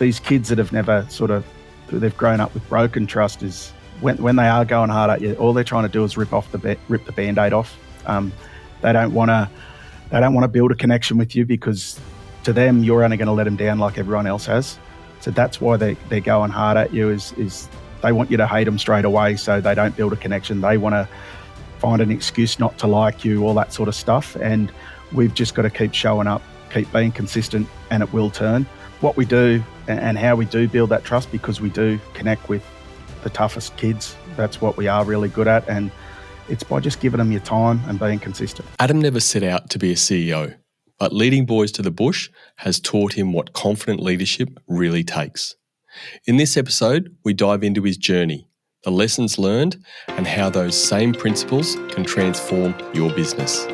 these kids that have never they've grown up with broken trust is when they are going hard at you, all they're trying to do is rip the Band-Aid off. They don't want to build a connection with you because to them, you're only going to let them down like everyone else has. So that's why they're going hard at you is they want you to hate them straight away so they don't build a connection. They want to find an excuse not to like you, all that sort of stuff. And we've just got to keep showing up, keep being consistent, and it will turn. What we do and how we do build that trust, because we do connect with the toughest kids. That's what we are really good at. And it's by just giving them your time and being consistent. Adam never set out to be a CEO, but leading boys to the bush has taught him what confident leadership really takes. In this episode, we dive into his journey, the lessons learned, and how those same principles can transform your business.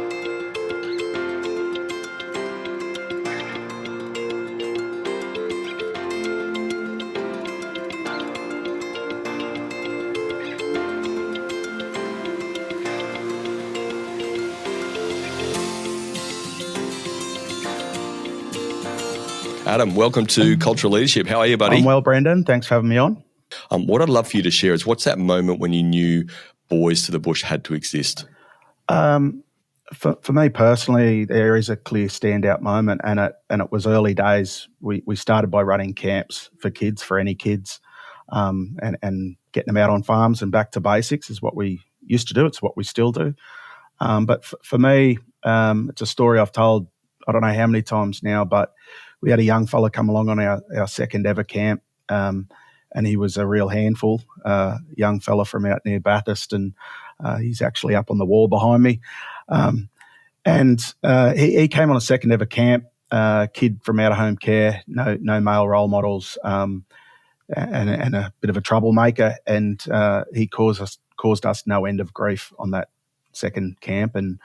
Adam, welcome to Cultural Leadership. How are you, buddy? I'm well, Brendan. Thanks for having me on. What I'd love for you to share is what's that moment when you knew Boys to the Bush had to exist? For me personally, there is a clear standout moment, and it was early days. We started by running camps for kids, for any kids, and getting them out on farms and back to basics is what we used to do. It's what we still do. But for me, it's a story I've told I don't know how many times now, but we had a young fella come along on our second ever camp, and he was a real handful, young fella from out near Bathurst, and he's actually up on the wall behind me. He came on a second ever camp, kid from out of home care, no male role models, and a bit of a troublemaker, and he caused us no end of grief on that second camp. And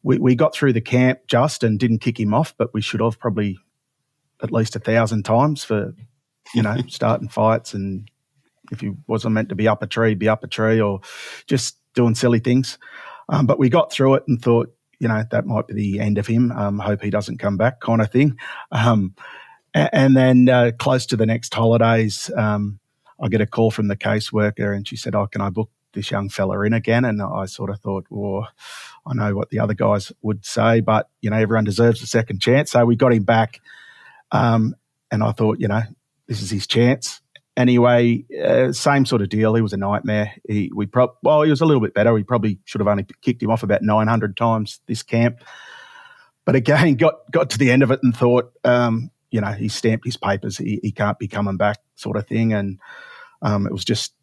we got through the camp and didn't kick him off, but we should have probably at least 1,000 times for, starting fights. And if he wasn't meant to be up a tree, or just doing silly things. But we got through it and thought, that might be the end of him. Hope he doesn't come back, kind of thing. And then close to the next holidays, I get a call from the caseworker, and she said, "Oh, can I book this young fella in again?" And I sort of thought, well, I know what the other guys would say, but, everyone deserves a second chance. So we got him back. And I thought, this is his chance. Anyway, same sort of deal. He was a nightmare. He was a little bit better. We probably should have only kicked him off about 900 times this camp. But again, got to the end of it and thought, he stamped his papers. He can't be coming back, sort of thing. And it was just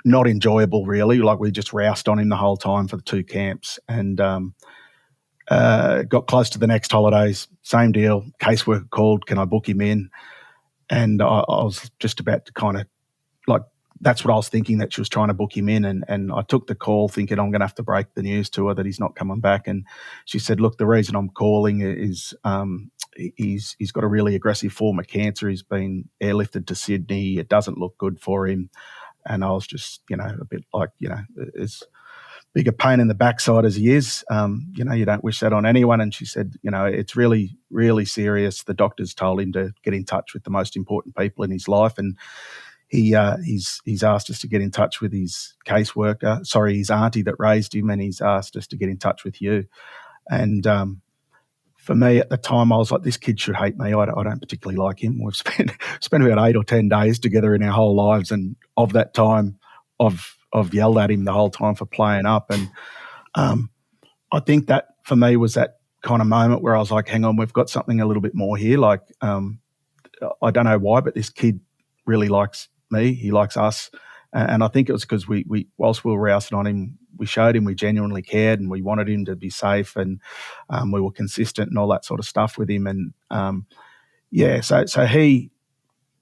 not enjoyable, really. Like, we just roused on him the whole time for the two camps. And got close to the next holidays, same deal. Caseworker called, can I book him in? And I was just about to kind of, that's what I was thinking, that she was trying to book him in. And I took the call thinking I'm going to have to break the news to her that he's not coming back. And she said, look, the reason I'm calling is he's got a really aggressive form of cancer. He's been airlifted to Sydney. It doesn't look good for him. And I was just, a bit like, as big a pain in the backside as he is, you don't wish that on anyone. And she said, it's really, really serious. The doctors told him to get in touch with the most important people in his life. And he's asked us to get in touch with his his auntie that raised him, and he's asked us to get in touch with you. And for me at the time, I was like, this kid should hate me. I don't particularly like him. We've spent about 8 or 10 days together in our whole lives, and of that time, I've yelled at him the whole time for playing up. And I think that for me was that kind of moment where I was like, hang on, we've got something a little bit more here. Like, I don't know why, but this kid really likes me. He likes us. And I think it was because we whilst we were rousing on him, we showed him we genuinely cared, and we wanted him to be safe, and we were consistent and all that sort of stuff with him. And so he,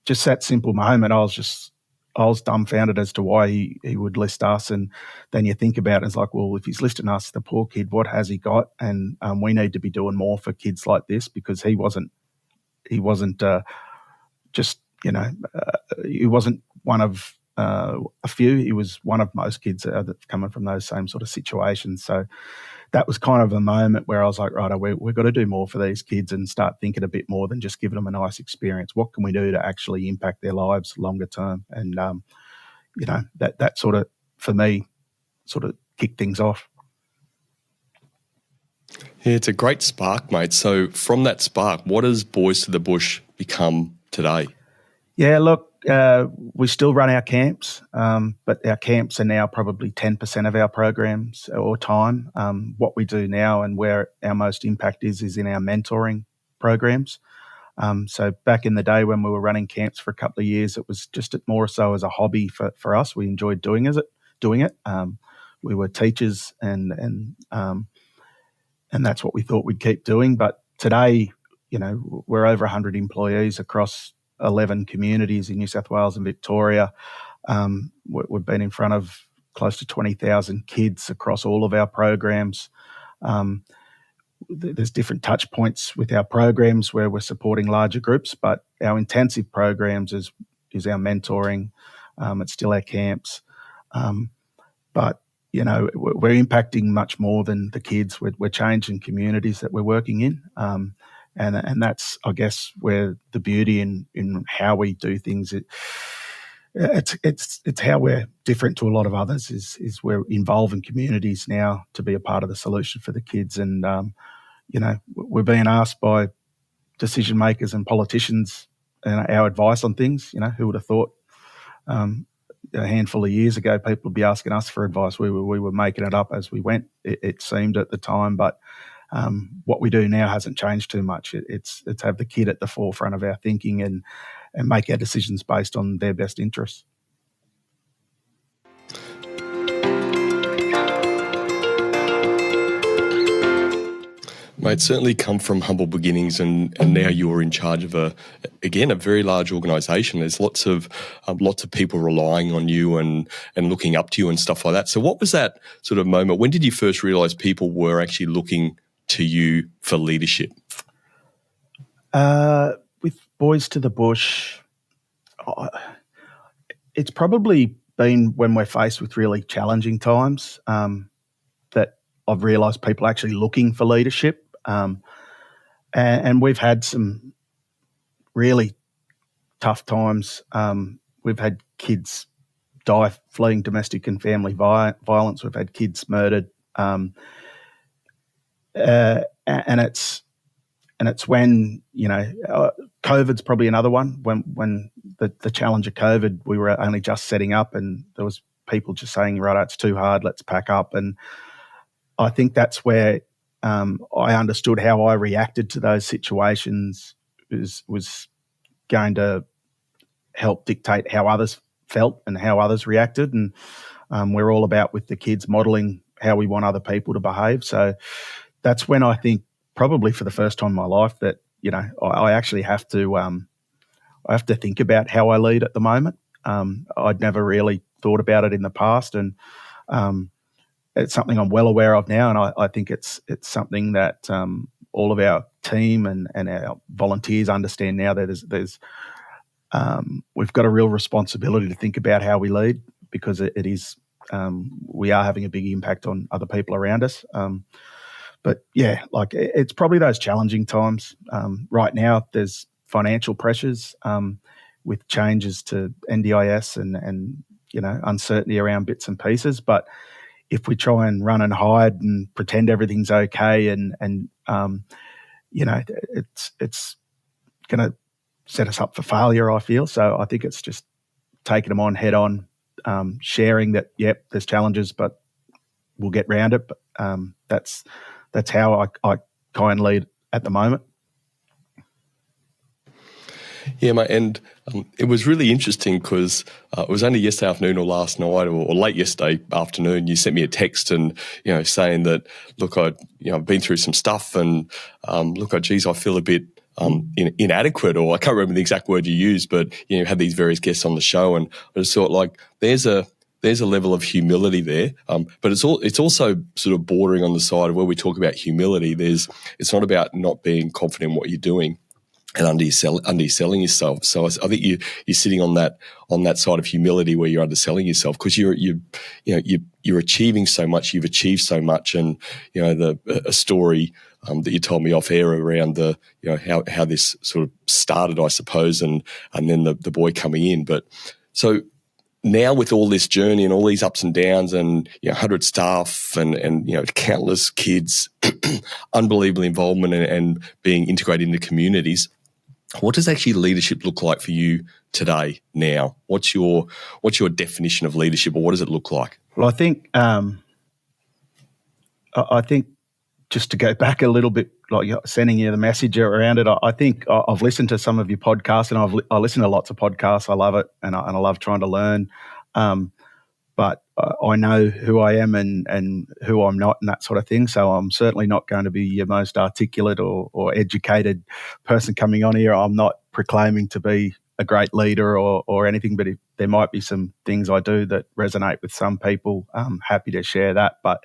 just that simple moment, I was dumbfounded as to why he would list us. And then you think about it, it's like, well, if he's listing us, the poor kid, what has he got? And we need to be doing more for kids like this, because he wasn't he wasn't one of a few. He was one of most kids that coming from those same sort of situations. So that was kind of a moment where I was like, right, we've got to do more for these kids and start thinking a bit more than just giving them a nice experience. What can we do to actually impact their lives longer term? And, that sort of, for me, sort of kicked things off. Yeah, it's a great spark, mate. So from that spark, what has Boys to the Bush become today? Yeah, look, we still run our camps, but our camps are now probably 10% of our programs or time. What we do now and where our most impact is in our mentoring programs. So back in the day when we were running camps for a couple of years, it was just more so as a hobby for us. We enjoyed doing it. We were teachers and that's what we thought we'd keep doing. But today, we're over 100 employees across 11 communities in New South Wales and Victoria. We've been in front of close to 20,000 kids across all of our programs. There's different touch points with our programs where we're supporting larger groups, but our intensive programs is our mentoring. It's still our camps. But we're impacting much more than the kids. We're changing communities that we're working in. And that's, I guess, where the beauty in how we do things. It's how we're different to a lot of others. Is we're involving communities now to be a part of the solution for the kids. And we're being asked by decision makers and politicians our advice on things. Who would have thought a handful of years ago people would be asking us for advice? We were making it up as we went. It seemed at the time, but what we do now hasn't changed too much. It's have the kid at the forefront of our thinking and make our decisions based on their best interests. Mate, certainly come from humble beginnings, and now you're in charge of a very large organisation. There's lots of people relying on you and looking up to you and stuff like that. So what was that sort of moment? When did you first realise people were actually looking to you for leadership? With Boys to the Bush, it's probably been when we're faced with really challenging times that I've realised people are actually looking for leadership. And we've had some really tough times. We've had kids die fleeing domestic and family violence. We've had kids murdered. And it's when, COVID's probably another one. When the challenge of COVID, we were only just setting up and there was people just saying, right, it's too hard, let's pack up. And I think that's where I understood how I reacted to those situations was going to help dictate how others felt and how others reacted. And we're all about, with the kids, modelling how we want other people to behave. So that's when I think probably for the first time in my life that, I actually have to think about how I lead at the moment. I'd never really thought about it in the past, and it's something I'm well aware of now, and I think it's something that all of our team and our volunteers understand now that there's we've got a real responsibility to think about how we lead, because it is we are having a big impact on other people around us. But yeah, it's probably those challenging times. Right now, there's financial pressures with changes to NDIS and uncertainty around bits and pieces, but if we try and run and hide and pretend everything's okay, and it's going to set us up for failure, I feel. So I think it's just taking them on head on, sharing that, yep, there's challenges, but we'll get round it. But that's how I kind of lead at the moment. Yeah, mate, and it was really interesting because it was only yesterday afternoon or last night or late yesterday afternoon, you sent me a text and, saying that, look, I've been through some stuff and geez, I feel a bit inadequate, or I can't remember the exact word you used, but, had these various guests on the show, and I just thought, there's a level of humility there, but it's also sort of bordering on the side of where we talk about humility. It's not about not being confident in what you're doing. and underselling yourself. So I think you're sitting on that side of humility where you're underselling yourself because you're achieving so much. You've achieved so much, and a story that you told me off air around the how this sort of started, I suppose, and then the boy coming in. But so now with all this journey and all these ups and downs and 100 staff and countless kids, unbelievable involvement and being integrated into communities, what does actually leadership look like for you today now? What's your definition of leadership, or what does it look like? Well, I think just to go back a little bit, like sending you the message around it, I think I've listened to some of your podcasts, and I listen to lots of podcasts. I love it, and I love trying to learn. But I know who I am and who I'm not and that sort of thing. So I'm certainly not going to be your most articulate or educated person coming on here. I'm not proclaiming to be a great leader or anything, but if there might be some things I do that resonate with some people, I'm happy to share that. But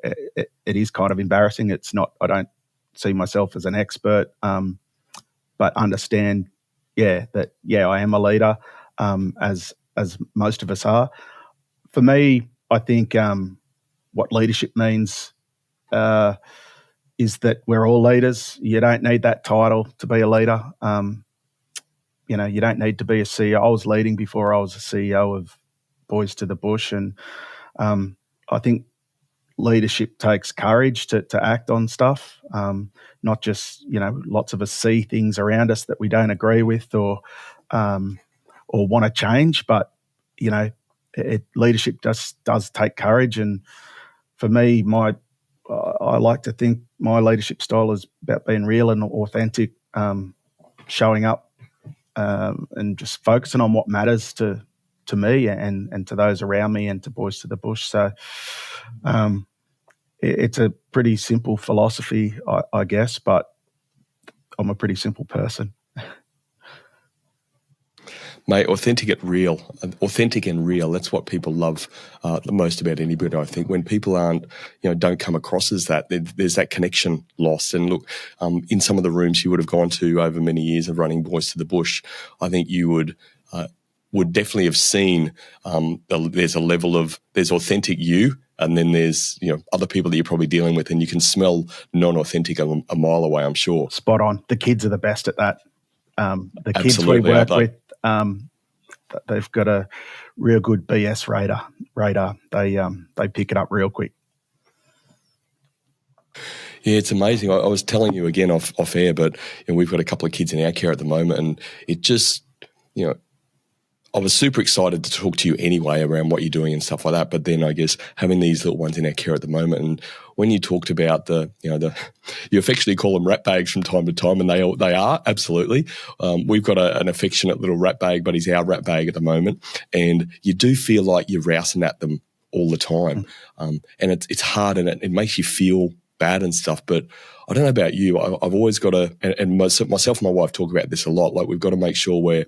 it is kind of embarrassing. It's not, I don't see myself as an expert, but understand, that I am a leader, as most of us are. For me, I think what leadership means is that we're all leaders. You don't need that title to be a leader. You don't need to be a CEO. I was leading before I was a CEO of Boys to the Bush, and I think leadership takes courage to act on stuff. Not just lots of us see things around us that we don't agree with or want to change, but leadership just does take courage. And for me, I like to think my leadership style is about being real and authentic, showing up and just focusing on what matters to me and to those around me and to Boys to the Bush. So it's a pretty simple philosophy, I guess, but I'm a pretty simple person. Mate, authentic and real. That's what people love the most about anybody. I think when people don't come across as that, there's that connection lost. And look, in some of the rooms you would have gone to over many years of running Boys to the Bush, I think you would definitely have seen there's a level of, there's authentic you, and then there's other people that you're probably dealing with, and you can smell non-authentic a mile away, I'm sure. Spot on. The kids are the best at that. The kids Absolutely, we work with, they've got a real good BS radar. They pick it up real quick. Yeah, it's amazing. I was telling you again off air, but we've got a couple of kids in our care at the moment, and it just, I was super excited to talk to you anyway around what you're doing and stuff like that. But then I guess having these little ones in our care at the moment, and when you talked about you affectionately call them rat bags from time to time, and they are absolutely. We've got an affectionate little rat bag, but he's our rat bag at the moment, and you do feel like you're rousing at them all the time, and it's hard, and it makes you feel bad and stuff. But I don't know about you. I've always got to, and myself and my wife talk about this a lot. Like, we've got to make sure we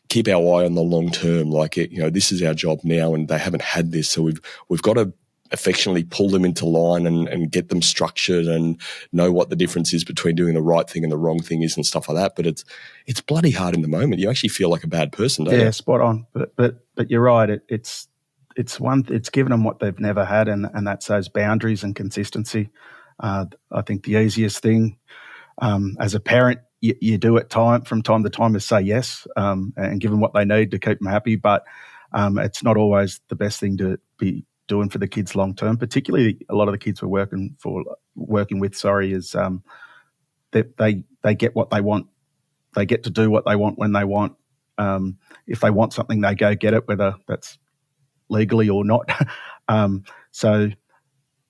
keep our eye on the long term. Like, this is our job now, and they haven't had this, so we've got to affectionately pull them into line and get them structured and know what the difference is between doing the right thing and the wrong thing is and stuff like that. But it's bloody hard in the moment. You actually feel like a bad person, don't you? Yeah, spot on. But you're right. It's given them what they've never had, and that's those boundaries and consistency. I think the easiest thing as a parent, you do it from time to time, is say yes and give them what they need to keep them happy. But it's not always the best thing to be doing for the kids long term. Particularly, a lot of the kids we're working with, is that they get what they want. They get to do what they want when they want. If they want something, they go get it, whether that's legally or not. So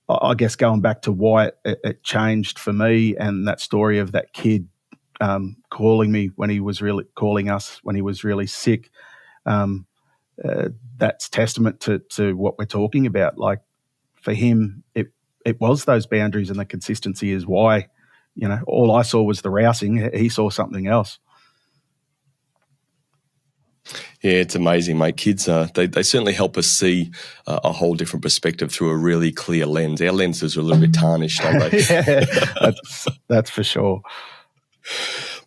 I guess going back to why it changed for me, and that story of that kid calling us when he was really sick, that's testament to what we're talking about. Like, for him, it was those boundaries and the consistency is why, all I saw was the rousing. He saw something else. Yeah, it's amazing, mate. Kids, they certainly help us see a whole different perspective through a really clear lens. Our lenses are a little bit tarnished, aren't they? Yeah, that's for sure.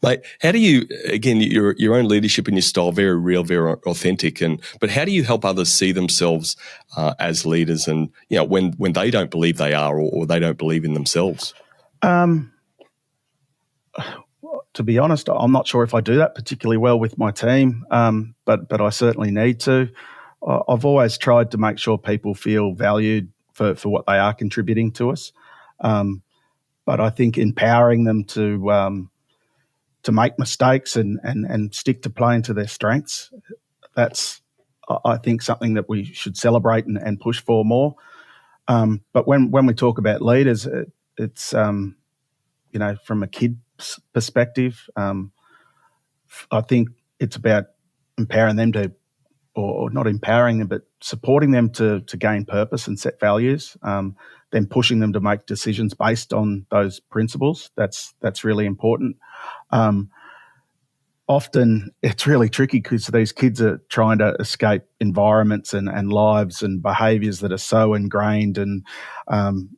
Mate, how do you, again, your own leadership and your style, very real, very authentic, but how do you help others see themselves as leaders, and when they don't believe they are, or they don't believe in themselves? To be honest, I'm not sure if I do that particularly well with my team, but I certainly need to. I've always tried to make sure people feel valued for what they are contributing to us. But I think empowering them to make mistakes and stick to playing to their strengths, that's, I think, something that we should celebrate and push for more. But when we talk about leaders, it's from a kid's perspective, I think it's about empowering them to, or not empowering them, but supporting them to gain purpose and set values, then pushing them to make decisions based on those principles. That's really important. Often it's really tricky because these kids are trying to escape environments and lives and behaviours that are so ingrained and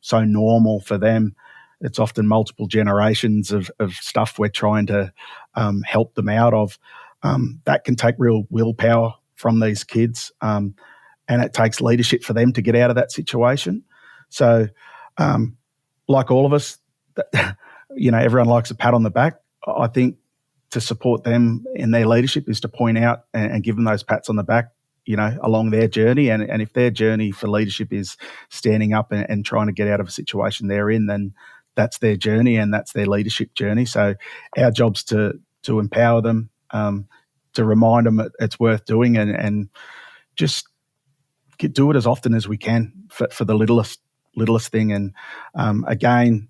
so normal for them. It's often multiple generations of stuff we're trying to help them out of. That can take real willpower from these kids, and it takes leadership for them to get out of that situation. So, like all of us, everyone likes a pat on the back. I think to support them in their leadership is to point out and give them those pats on the back, along their journey. And if their journey for leadership is standing up and trying to get out of a situation they're in, then that's their journey and that's their leadership journey. So our job's to empower them, to remind them it's worth doing, and just do it as often as we can for the littlest thing. And again,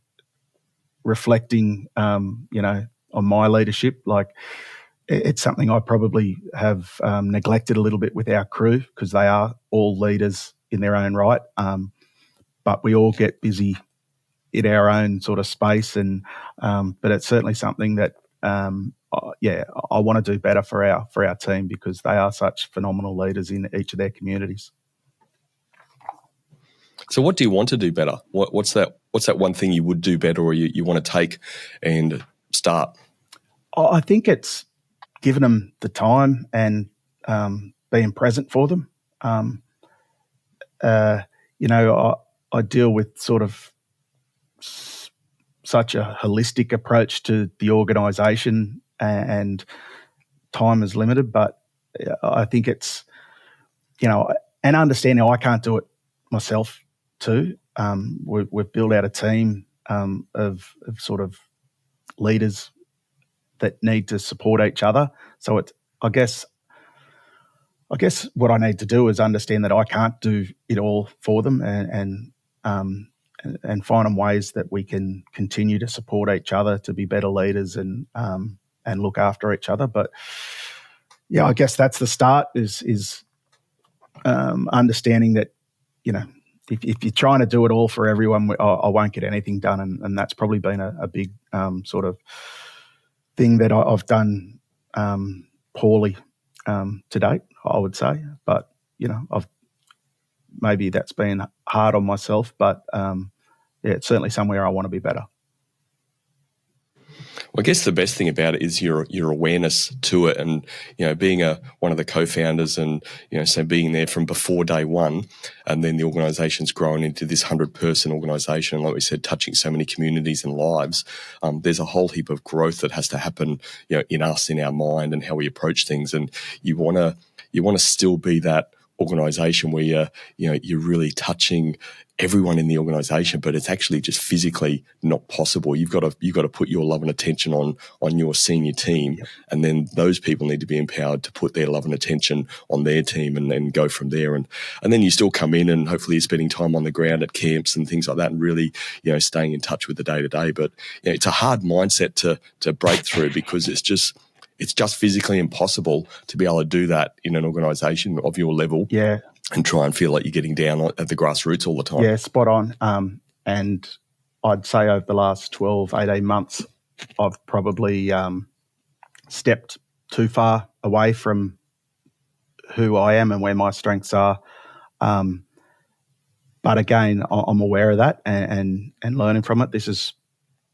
reflecting, on my leadership, like it's something I probably have neglected a little bit with our crew, because they are all leaders in their own right, but we all get busy in our own sort of space, and but it's certainly something that I want to do better for our team, because they are such phenomenal leaders in each of their communities. So what do you want to do better? What's that one thing you would do better, or you want to take and start? I think it's giving them the time and being present for them. I deal with sort of such a holistic approach to the organisation, and time is limited, but I think it's, and understanding I can't do it myself too. We've built out a team of sort of leaders that need to support each other. So it's, I guess what I need to do is understand that I can't do it all for them, and find them ways that we can continue to support each other to be better leaders and look after each other. But yeah, I guess that's the start, is understanding that, if you're trying to do it all for everyone, I won't get anything done. And that's probably been a big sort of thing that I've done poorly to date, I would say. But, maybe that's been hard on myself, but it's certainly somewhere I want to be better. Well, I guess the best thing about it is your awareness to it, and being one of the co-founders, and so being there from before day one, and then the organisation's grown into this 100-person organisation, like we said, touching so many communities and lives. There's a whole heap of growth that has to happen, in us, in our mind, and how we approach things. And you want to still be that organisation where you're really touching everyone in the organisation, but it's actually just physically not possible. You've got to put your love and attention on your senior team, yep. And then those people need to be empowered to put their love and attention on their team, and then go from there. And then you still come in, and hopefully you're spending time on the ground at camps and things like that, and really staying in touch with the day to day. But it's a hard mindset to break through, because it's just physically impossible to be able to do that in an organisation of your level. Yeah. And try and feel like you're getting down at the grassroots all the time. Yeah, spot on. And I'd say over the last 12, 18 months, I've probably stepped too far away from who I am and where my strengths are. But again, I'm aware of that and learning from it. This is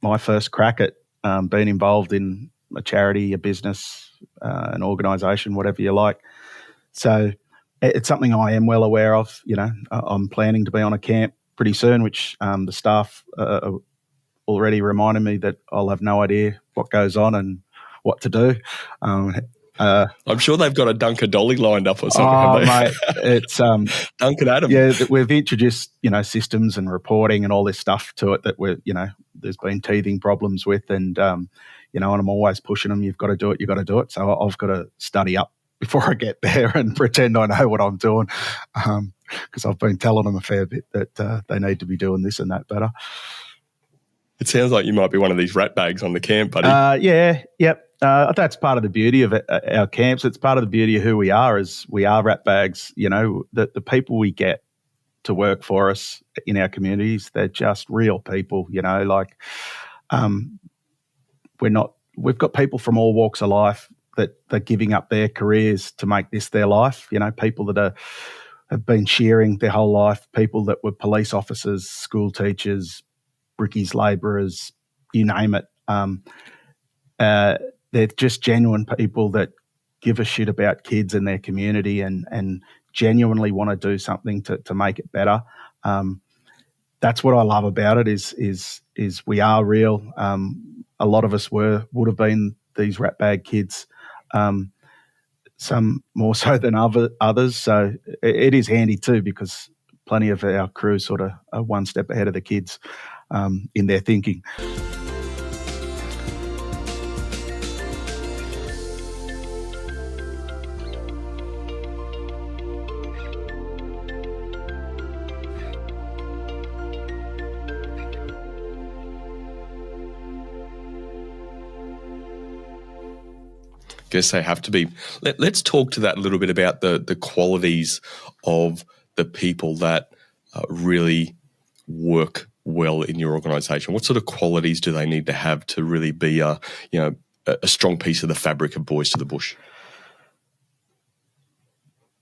my first crack at been involved in a charity, a business, an organisation, whatever you like. So it's something I am well aware of. I'm planning to be on a camp pretty soon, which the staff already reminded me that I'll have no idea what goes on and what to do. I'm sure they've got a Dunker Dolly lined up or something. Oh, mate, it's Duncan Adam. Yeah, we've introduced systems and reporting and all this stuff to it that there's been teething problems with, and and I'm always pushing them. You've got to do it. You've got to do it. So I've got to study up before I get there and pretend I know what I'm doing, because I've been telling them a fair bit that they need to be doing this and that better. It sounds like you might be one of these rat bags on the camp, buddy. Yep. That's part of the beauty of our camps. It's part of the beauty of who we are, is we are rat bags. The people we get to work for us in our communities, they're just real people. We've got people from all walks of life that are giving up their careers to make this their life. People that have been shearing their whole life, people that were police officers, school teachers, brickies, labourers, you name it. They're just genuine people that give a shit about kids and their community and genuinely want to do something to make it better. That's what I love about it is we are real. A lot of us would have been these ratbag kids, some more so than others. So it is handy too, because plenty of our crew sort of are one step ahead of the kids in their thinking. Guess they have to be. Let's talk to that a little bit about the qualities of the people that really work well in your organisation. What sort of qualities do they need to have to really be a strong piece of the fabric of Boys to the Bush?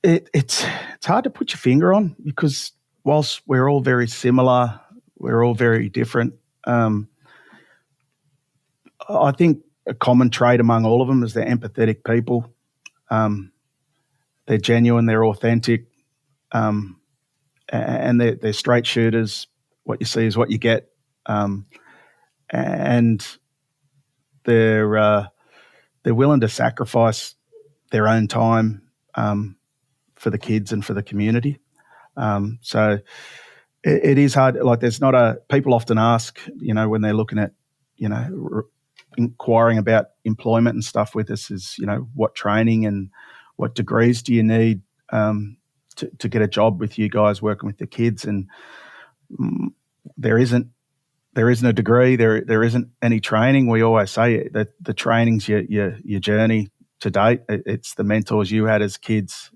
It's hard to put your finger on, because whilst we're all very similar, we're all very different. I think a common trait among all of them is they're empathetic people. They're genuine, they're authentic, and they're straight shooters. What you see is what you get, and they're willing to sacrifice their own time for the kids and for the community. So it is hard. Like, there's not people often ask, when they're looking at, inquiring about employment and stuff with us, is, what training and what degrees do you need to get a job with you guys working with the kids? And there isn't a degree, there isn't any training. We always say that the training's your journey to date. It's the mentors you had as kids,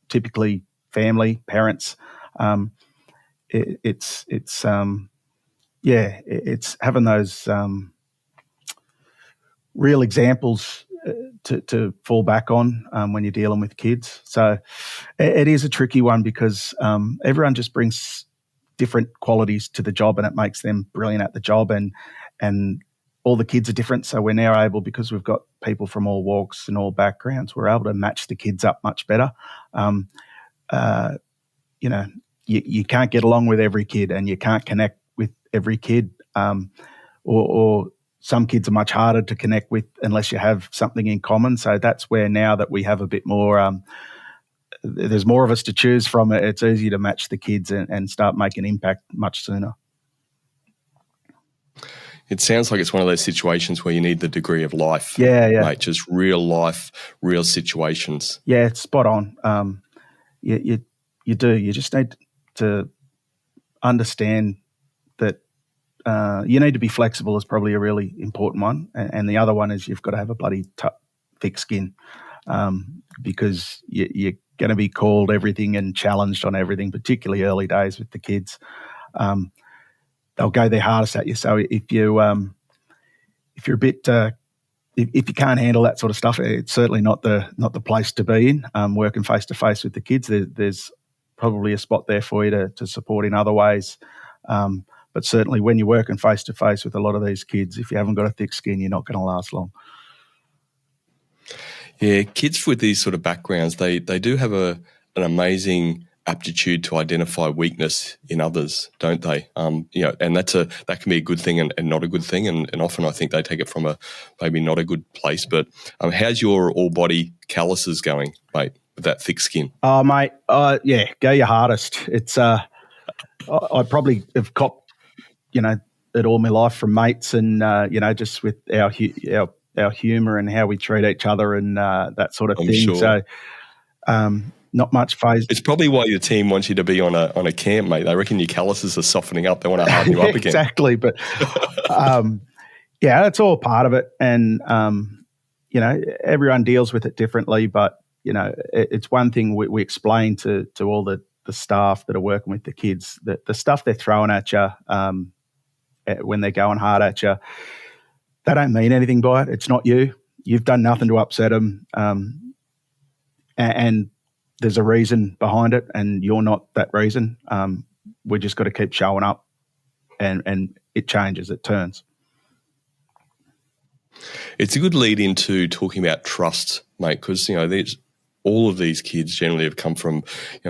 typically family, parents. It's having those real examples to fall back on when you're dealing with kids. So it is a tricky one, because everyone just brings different qualities to the job, and it makes them brilliant at the job. And all the kids are different, so we're now able, because we've got people from all walks and all backgrounds, we're able to match the kids up much better. You can't get along with every kid, and you can't connect with every kid, or some kids are much harder to connect with unless you have something in common. So that's where, now that we have a bit more, there's more of us to choose from, it's easy to match the kids and start making impact much sooner. It sounds like it's one of those situations where you need the degree of life. Yeah. Mate, just real life, real situations. Yeah, it's spot on. You do. You just need to understand that you need to be flexible is probably a really important one. And the other one is you've got to have a bloody thick skin, because you're going to be called everything and challenged on everything, particularly early days with the kids. They'll go their hardest at you. So if you're a bit, if you can't handle that sort of stuff, it's certainly not the place to be in. Working face to face with the kids, there's probably a spot there for you to support in other ways. But certainly when you're working face-to-face with a lot of these kids, if you haven't got a thick skin, you're not going to last long. Yeah, kids with these sort of backgrounds, they do have an amazing aptitude to identify weakness in others, don't they? And that can be a good thing and not a good thing, and often I think they take it from a maybe not a good place. But how's your all-body calluses going, mate, with that thick skin? Oh, mate, yeah, go your hardest. It's I probably have copped, it all my life from mates, and just with our humour and how we treat each other and that sort of I'm thing. sure. So not much phase. It's probably why your team wants you to be on a camp, mate. They reckon your calluses are softening up. They want to harden you up again. Exactly, but yeah, it's all part of it, and everyone deals with it differently. But it's one thing we explain to all the staff that are working with the kids that the stuff they're throwing at you when they're going hard at you, they don't mean anything by it. It's not you. You've done nothing to upset them, and there's a reason behind it, and you're not that reason. We just got to keep showing up, and it changes, it turns. It's a good lead into talking about trust, mate, because all of these kids generally have come from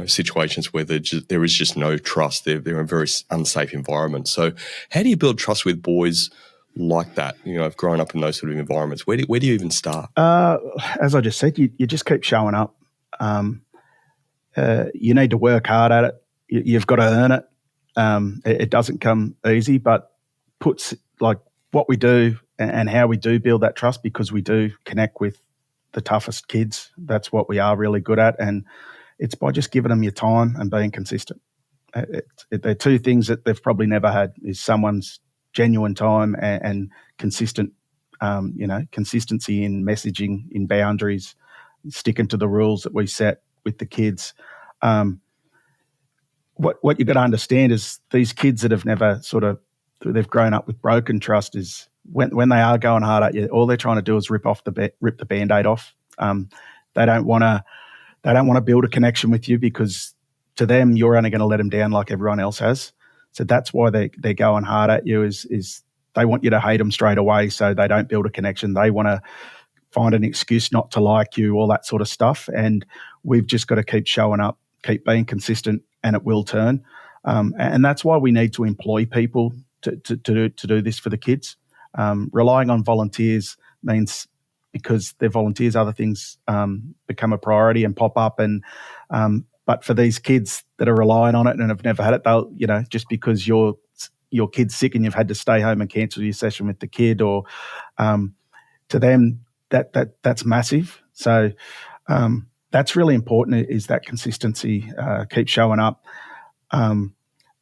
situations where there is just no trust. They're in a very unsafe environment. So how do you build trust with boys like that? I've grown up in those sort of environments. Where do you even start? As I just said, you just keep showing up. You need to work hard at it. You've got to earn it. It doesn't come easy, but puts like what we do and how we do build that trust, because we do connect with the toughest kids. That's what we are really good at, and it's by just giving them your time and being consistent. They're two things that they've probably never had: is someone's genuine time and consistent, consistency in messaging, in boundaries, sticking to the rules that we set with the kids. What you've got to understand is these kids that have never they've grown up with broken trust is when they are going hard at you, all they're trying to do is rip the Band-Aid off. They don't want to build a connection with you, because to them you're only going to let them down like everyone else has. So that's why they're going hard at you is they want you to hate them straight away, so they don't build a connection. They want to find an excuse not to like you, all that sort of stuff. And we've just got to keep showing up, keep being consistent, and it will turn. And that's why we need to employ people to do this for the kids. Relying on volunteers means, because they're volunteers, other things become a priority and pop up. And but for these kids that are relying on it and have never had it, they'll just because your kid's sick and you've had to stay home and cancel your session with the kid, or to them that's massive. So that's really important, is that consistency. Keep showing up, and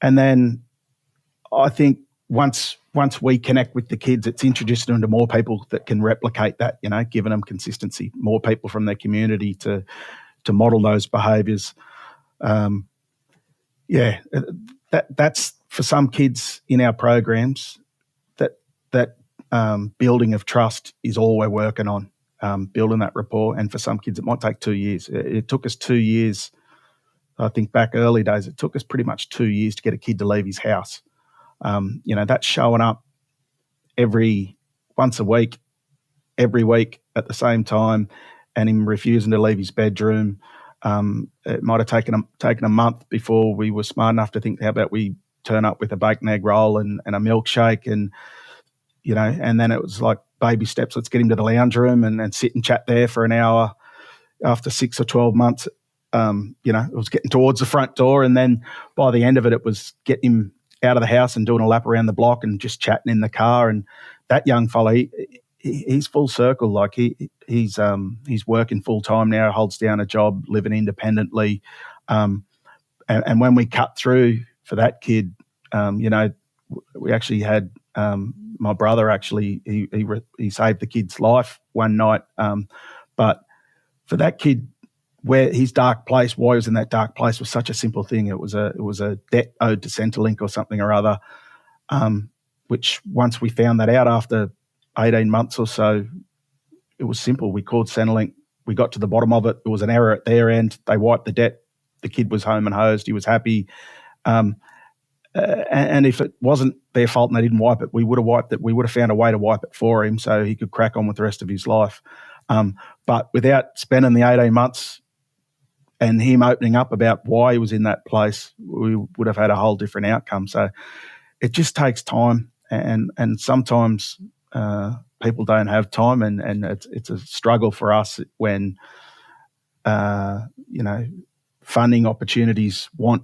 then I think once we connect with the kids, it's introducing them to more people that can replicate that. Giving them consistency, more people from their community to model those behaviours. That's for some kids in our programs. That building of trust is all we're working on, building that rapport. And for some kids, it might take 2 years. It took us 2 years. I think back early days, it took us pretty much 2 years to get a kid to leave his house. That's showing up once a week, every week at the same time, and him refusing to leave his bedroom. It might have taken a month before we were smart enough to think, how about we turn up with a bacon egg roll and a milkshake, and then it was like baby steps. Let's get him to the lounge room and sit and chat there for an hour. After 6 or 12 months, it was getting towards the front door, and then by the end of it, it was getting him out of the house and doing a lap around the block and just chatting in the car. And that young fella, he's full circle. Like he's working full time now, holds down a job, living independently. And when we cut through for that kid, we actually had my brother. Actually, he saved the kid's life one night. But for that kid, where his dark place, why he was in that dark place, was such a simple thing. It was a debt owed to Centrelink or something or other, which once we found that out after 18 months or so, it was simple. We called Centrelink. We got to the bottom of it. It was an error at their end. They wiped the debt. The kid was home and hosed. He was happy. and if it wasn't their fault and they didn't wipe it, we would have wiped it. We would have found a way to wipe it for him so he could crack on with the rest of his life. But without spending the 18 months and him opening up about why he was in that place, we would have had a whole different outcome. So it just takes time, and sometimes people don't have time, and it's a struggle for us when funding opportunities want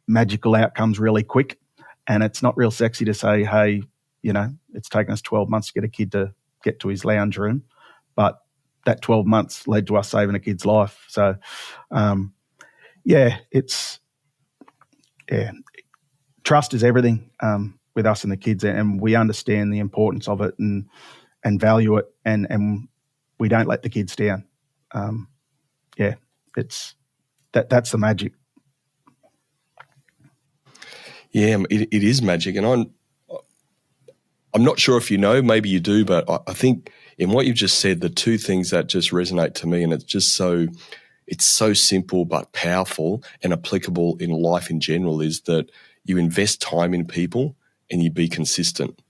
magical outcomes really quick, and it's not real sexy to say, hey, it's taken us 12 months to get a kid to get to his lounge room, but that 12 months led to us saving a kid's life. So trust is everything with us and the kids, and we understand the importance of it and value it, and we don't let the kids down. It's that's the magic. Yeah, it is magic, and I'm not sure if you know, maybe you do, but I think in what you've just said, the two things that just resonate to me, and it's so simple but powerful and applicable in life in general, is that you invest time in people and you be consistent.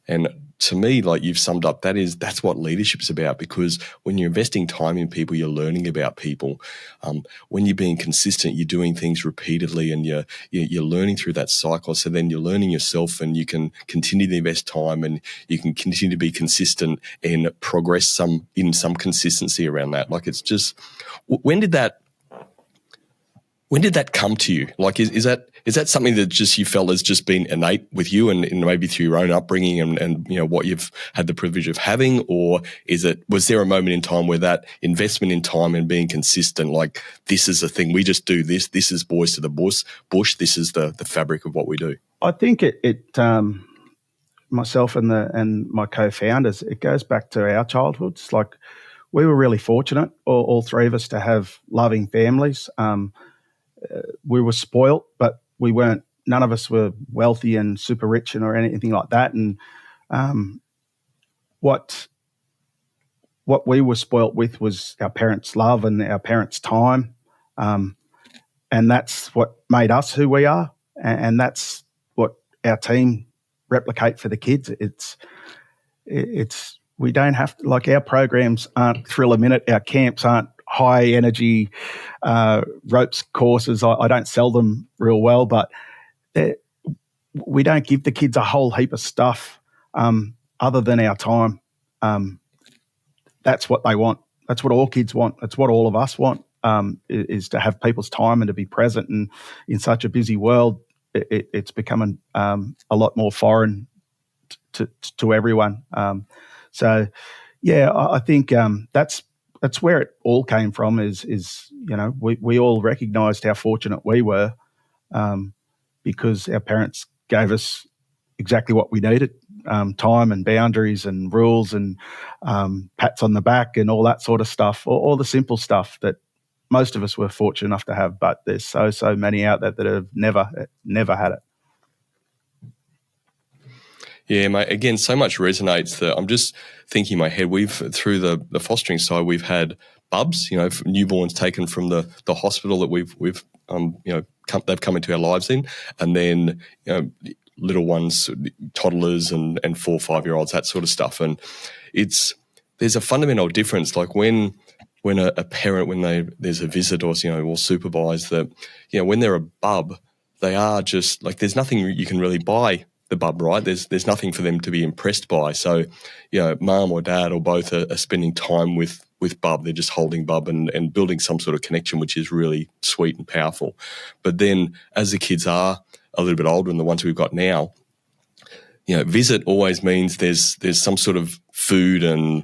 And to me, like you've summed up, that's what leadership's about, because when you're investing time in people, you're learning about people. When you're being consistent, you're doing things repeatedly, and you're learning through that cycle. So then you're learning yourself, and you can continue to invest time, and you can continue to be consistent and progress in some consistency around that. Like, it's just, when did that come to you? Like, is that something that just you felt has just been innate with you, and maybe through your own upbringing and what you've had the privilege of having, or was there a moment in time where that investment in time and being consistent, like, this is the thing, we just do this is boys to the bush, this is the fabric of what we do? I think it myself and my co-founders, it goes back to our childhoods. Like, we were really fortunate, all three of us, to have loving families. We were spoilt, but none of us were wealthy and super rich or anything like that. And what we were spoilt with was our parents' love and our parents' time. And that's what made us who we are. And that's what our team replicate for the kids. We don't have to, like, our programs aren't thrill a minute. Our camps aren't high energy ropes courses. I don't sell them real well, but we don't give the kids a whole heap of stuff other than our time. That's what they want. That's what all kids want. That's what all of us want, is to have people's time and to be present. And in such a busy world, it's becoming a lot more foreign to everyone. I think that's where it all came from. Is we all recognised how fortunate we were, because our parents gave us exactly what we needed: time and boundaries and rules and pats on the back and all that sort of stuff, all the simple stuff that most of us were fortunate enough to have. But there's so many out there that have never had it. Yeah, mate. Again, so much resonates that I'm just thinking in my head, through the fostering side, we've had bubs, newborns taken from the hospital that we've they've come into our lives in, and then little ones, toddlers and 4 or 5 year olds, that sort of stuff. And there's a fundamental difference. Like, when a parent, when there's a visit or supervise, that when they're a bub, they are just like, there's nothing you can really buy the bub, right? There's nothing for them to be impressed by. So, mum or dad or both are spending time with bub. They're just holding bub and building some sort of connection, which is really sweet and powerful. But then as the kids are a little bit older, and the ones we've got now, visit always means there's some sort of food and,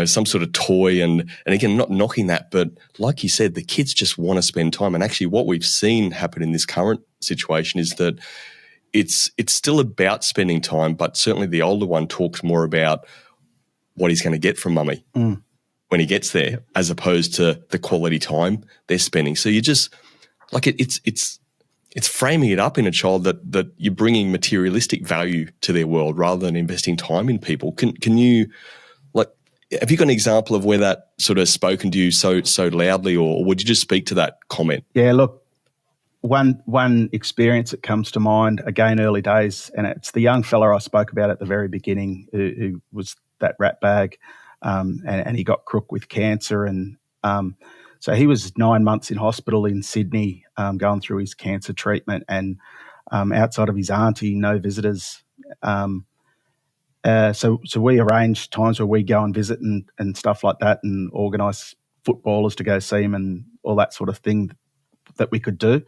some sort of toy. And again, not knocking that, but like you said, the kids just want to spend time. And actually what we've seen happen in this current situation is that it's still about spending time, but certainly the older one talks more about what he's going to get from mummy when he gets there, as opposed to the quality time they're spending. So you just, like, it's framing it up in a child that you're bringing materialistic value to their world rather than investing time in people. Can you, like, have you got an example of where that sort of spoken to you so loudly, or would you just speak to that comment? Yeah, look, one experience that comes to mind, again, early days, and it's the young fella I spoke about at the very beginning who was that rat bag, and he got crook with cancer. And so he was 9 months in hospital in Sydney, going through his cancer treatment, and outside of his auntie, no visitors. So we arrange times where we go and visit and stuff like that, and organise footballers to go see him and all that sort of thing that we could do.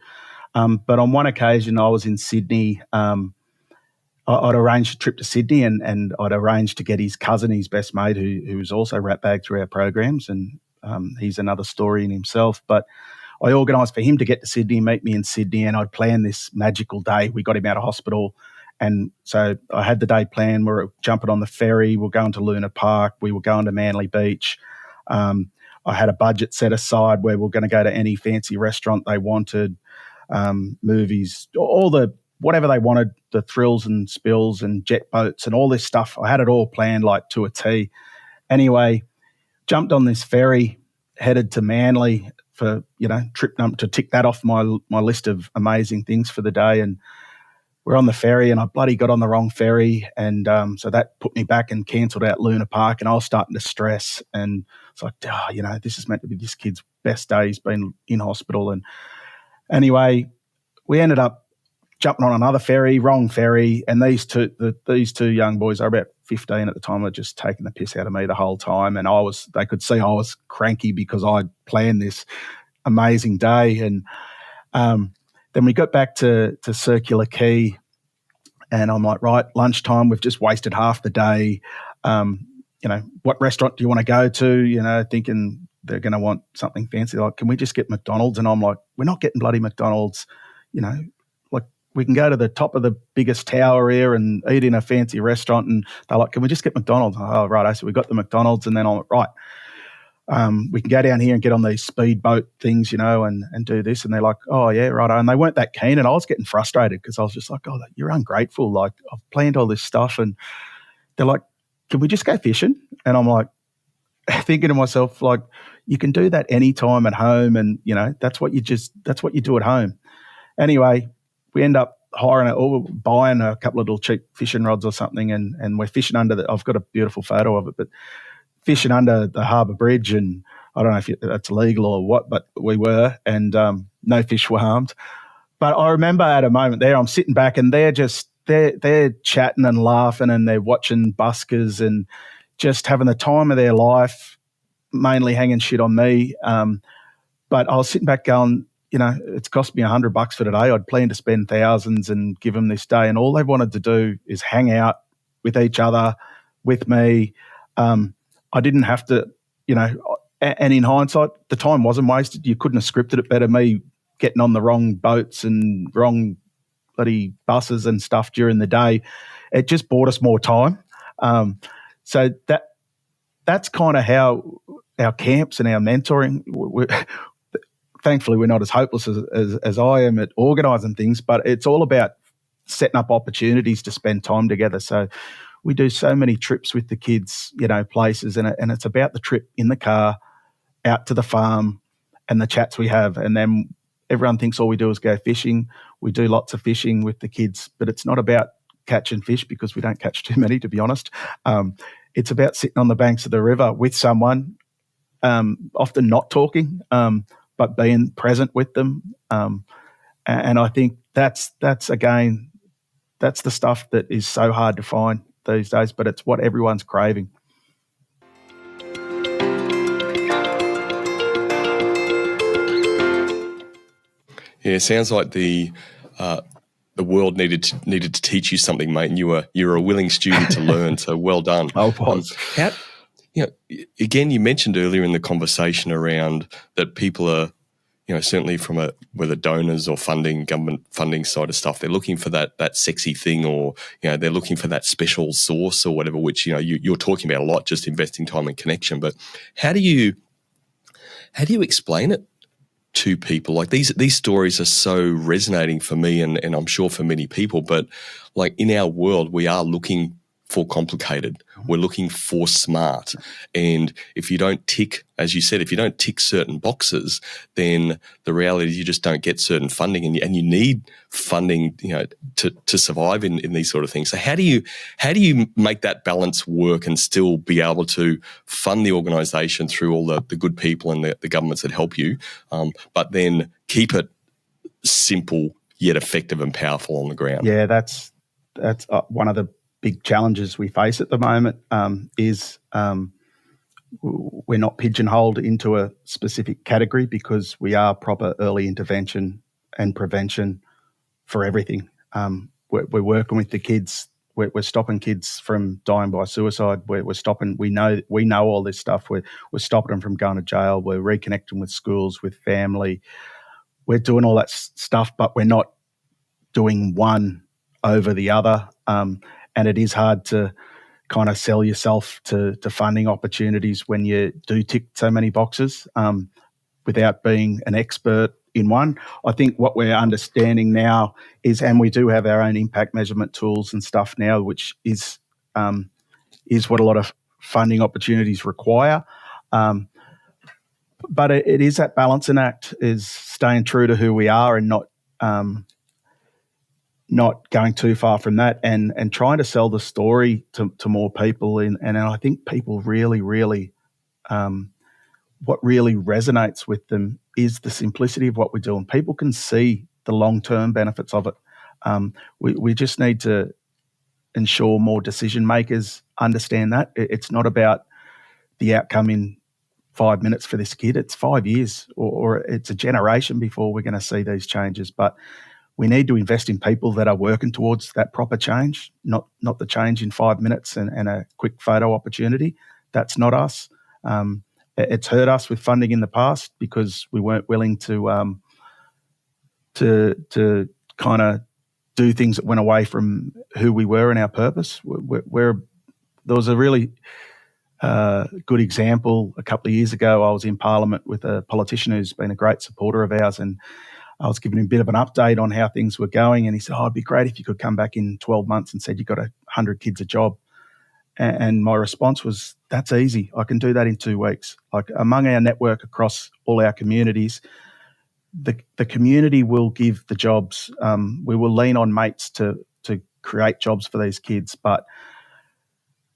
But on one occasion, I was in Sydney. I'd arranged a trip to Sydney, and I'd arranged to get his cousin, his best mate, who was also rat-bagged through our programs, and he's another story in himself. But I organised for him to get to Sydney, meet me in Sydney, and I'd planned this magical day. We got him out of hospital, and so I had the day planned. We were jumping on the ferry. We were going to Luna Park. We were going to Manly Beach. I had a budget set aside where we were going to go to any fancy restaurant they wanted, movies, all the whatever they wanted, the thrills and spills and jet boats and all this stuff. I had it all planned like to a T. Anyway, jumped on this ferry, headed to Manly for, trip to tick that off my list of amazing things for the day. And we're on the ferry, and I bloody got on the wrong ferry. And so that put me back and cancelled out Luna Park, and I was starting to stress. And it's like, this is meant to be this kid's best day. He's been in hospital. And anyway, we ended up jumping on another ferry, wrong ferry, and these two young boys, are about 15 at the time, were just taking the piss out of me the whole time. And they could see I was cranky because I'd planned this amazing day. And then we got back to Circular Quay, and I'm like, right, lunchtime, we've just wasted half the day. What restaurant do you want to go to? Thinking they're going to want something fancy. Like, can we just get McDonald's? And I'm like, we're not getting bloody McDonald's. Like, we can go to the top of the biggest tower here and eat in a fancy restaurant. And they're like, can we just get McDonald's? Oh, right. So we got the McDonald's, and then I'm like, right. We can go down here and get on these speedboat things, and do this. And they're like, oh, yeah, right. And they weren't that keen. And I was getting frustrated because I was just like, oh, you're ungrateful. Like, I've planned all this stuff. And they're like, can we just go fishing? And I'm like, thinking to myself, like, you can do that anytime at home. And, that's what you do at home. Anyway, we end up buying a couple of little cheap fishing rods or something. And we're fishing I've got a beautiful photo of it, but fishing under the harbour bridge, and I don't know if that's legal or what, but we were, and no fish were harmed. But I remember at a moment there, I'm sitting back, and they're chatting and laughing, and they're watching buskers and just having the time of their life, mainly hanging shit on me. But I was sitting back going, it's cost me $100 for today. I'd planned to spend thousands and give them this day, and all they wanted to do is hang out with each other, with me. I didn't have to, and in hindsight, the time wasn't wasted. You couldn't have scripted it better, me getting on the wrong boats and wrong bloody buses and stuff during the day. It just bought us more time. So that's kind of how our camps and our mentoring, thankfully we're not as hopeless as I am at organising things, but it's all about setting up opportunities to spend time together. So we do so many trips with the kids, places, and it's about the trip in the car, out to the farm, and the chats we have. And then everyone thinks all we do is go fishing. We do lots of fishing with the kids, but it's not about catching fish, because we don't catch too many, to be honest. It's about sitting on the banks of the river with someone, often not talking, but being present with them. And I think that's the stuff that is so hard to find these days, but it's what everyone's craving. Yeah, it sounds like the world needed to teach you something, mate, and you were a willing student to learn. So well done. I was. Again, you mentioned earlier in the conversation around that people are, certainly from whether donors or government funding side of stuff, they're looking for that sexy thing, or they're looking for that special sauce or whatever, which you're talking about a lot, just investing time and connection. But how do you explain it to people? Like, these stories are so resonating for me, and I'm sure for many people. But like, in our world, we are looking for complicated. We're looking for smart. And if you don't tick, as you said, if you don't tick certain boxes, then the reality is you just don't get certain funding, and you need funding, to survive in these sort of things. So how do you make that balance work and still be able to fund the organisation through all the good people and the governments that help you, but then keep it simple yet effective and powerful on the ground? Yeah, that's one of the big challenges we face at the moment. We're not pigeonholed into a specific category because we are proper early intervention and prevention for everything. We're working with the kids. We're stopping kids from dying by suicide. We're stopping. We know all this stuff. We're stopping them from going to jail. We're reconnecting with schools, with family. We're doing all that stuff, but we're not doing one over the other. And it is hard to kind of sell yourself to funding opportunities when you do tick so many boxes without being an expert in one. I think what we're understanding now is, and we do have our own impact measurement tools and stuff now, which is what a lot of funding opportunities require. But it is that balancing act, is staying true to who we are and not going too far from that, and trying to sell the story to more people. And I think people really, what really resonates with them is the simplicity of what we do, and people can see the long-term benefits of it. We just need to ensure more decision makers understand that. It's not about the outcome in 5 minutes for this kid. It's 5 years or it's a generation before we're going to see these changes. But we need to invest in people that are working towards that proper change, not the change in 5 minutes and a quick photo opportunity. That's not us. It's hurt us with funding in the past because we weren't willing to kind of do things that went away from who we were and our purpose. There was a really good example a couple of years ago. I was in Parliament with a politician who's been a great supporter of ours, and I was giving him a bit of an update on how things were going, and he said, it'd be great if you could come back in 12 months and said you got 100 kids a job. And my response was, that's easy. I can do that in 2 weeks. Like, among our network across all our communities, the community will give the jobs. We will lean on mates to create jobs for these kids. But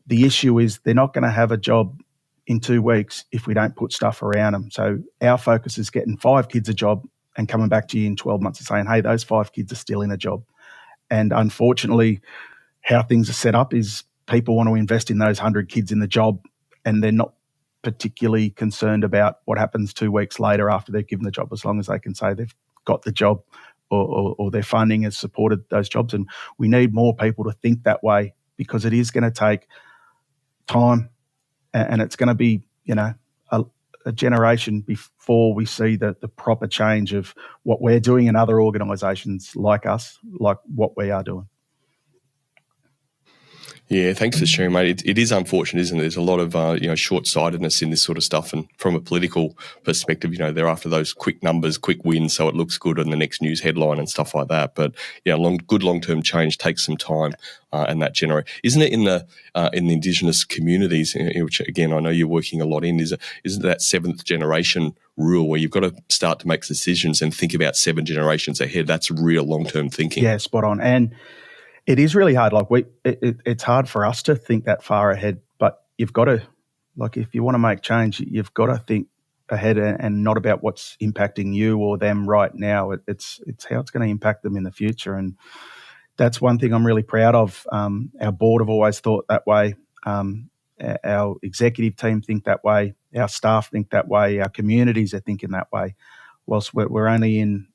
the issue is they're not going to have a job in 2 weeks if we don't put stuff around them. So our focus is getting 5 kids a job and coming back to you in 12 months and saying, hey, those 5 kids are still in a job. And unfortunately, how things are set up is people want to invest in those 100 kids in the job, and they're not particularly concerned about what happens 2 weeks later after they've given the job, as long as they can say they've got the job or their funding has supported those jobs. And we need more people to think that way, because it is going to take time, and it's going to be, a generation before we see the proper change of what we're doing in other organisations like us, like what we are doing. Yeah, thanks for sharing, mate. It is unfortunate, isn't it? There's a lot of short-sightedness in this sort of stuff, and from a political perspective, they're after those quick numbers, quick wins, so it looks good on the next news headline and stuff like that. But yeah, good long-term change takes some time, and that isn't it in the Indigenous communities, which again I know you're working a lot in? Isn't that 7th generation rule where you've got to start to make decisions and think about 7 generations ahead? That's real long-term thinking. Yeah, spot on. And it is really hard. Like it's hard for us to think that far ahead, but you've got to, like, if you want to make change, you've got to think ahead and not about what's impacting you or them right now. It's how it's going to impact them in the future. And that's one thing I'm really proud of. Our board have always thought that way. Our executive team think that way. Our staff think that way. Our communities are thinking that way. Whilst we're only in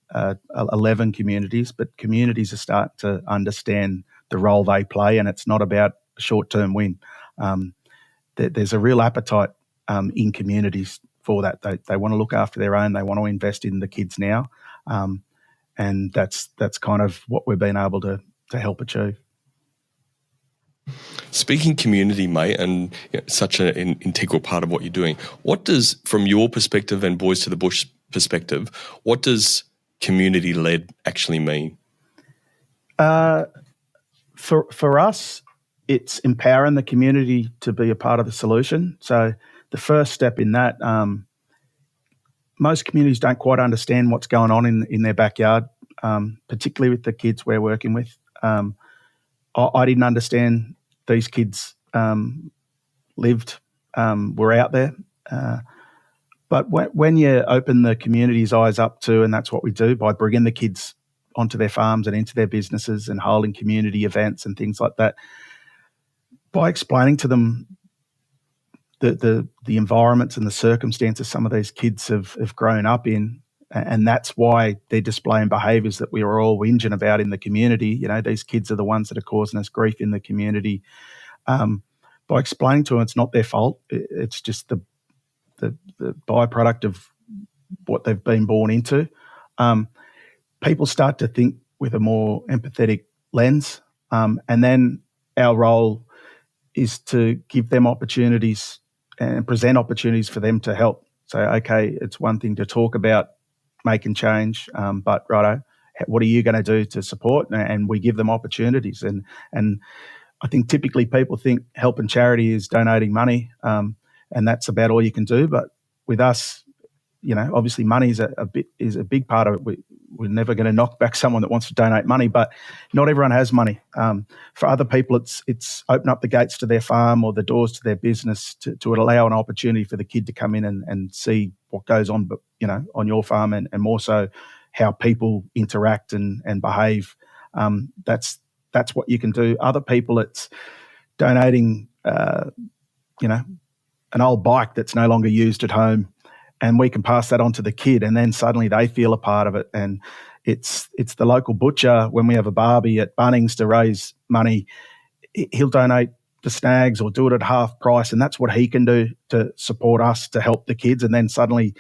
11 communities, but communities are starting to understand the role they play, and it's not about a short-term win. There's a real appetite in communities for that. They want to look after their own. They want to invest in the kids now, and that's kind of what we've been able to help achieve. Speaking community, mate, and such an integral part of what you're doing, what does, from your perspective and Boys to the Bush perspective, what does community-led actually mean? For us, it's empowering the community to be a part of the solution. So the first step in that, most communities don't quite understand what's going on in their backyard, particularly with the kids we're working with. I didn't understand these kids lived, were out there. But when you open the community's eyes up to, and that's what we do by bringing the kids onto their farms and into their businesses and holding community events and things like that, by explaining to them the environments and the circumstances some of these kids have grown up in, and that's why they're displaying behaviours that we were all whinging about in the community. You know, these kids are the ones that are causing us grief in the community. By explaining to them it's not their fault, it's just the byproduct of what they've been born into, people start to think with a more empathetic lens. And then our role is to give them opportunities and present opportunities for them to help. So, okay, it's one thing to talk about making change, but righto, what are you going to do to support? And we give them opportunities. And I think typically people think help and charity is donating money, and that's about all you can do. But with us, you know, obviously money is a big part of it. We're never going to knock back someone that wants to donate money, but not everyone has money. For other people, it's open up the gates to their farm or the doors to their business to allow an opportunity for the kid to come in and see what goes on, you know, on your farm, and more so how people interact and behave. That's what you can do. Other people, it's donating, you know, an old bike that's no longer used at home, and we can pass that on to the kid, and then suddenly they feel a part of it. And it's the local butcher, when we have a barbie at Bunnings to raise money, he'll donate the snags or do it at half price, and that's what he can do to support us to help the kids. And then suddenly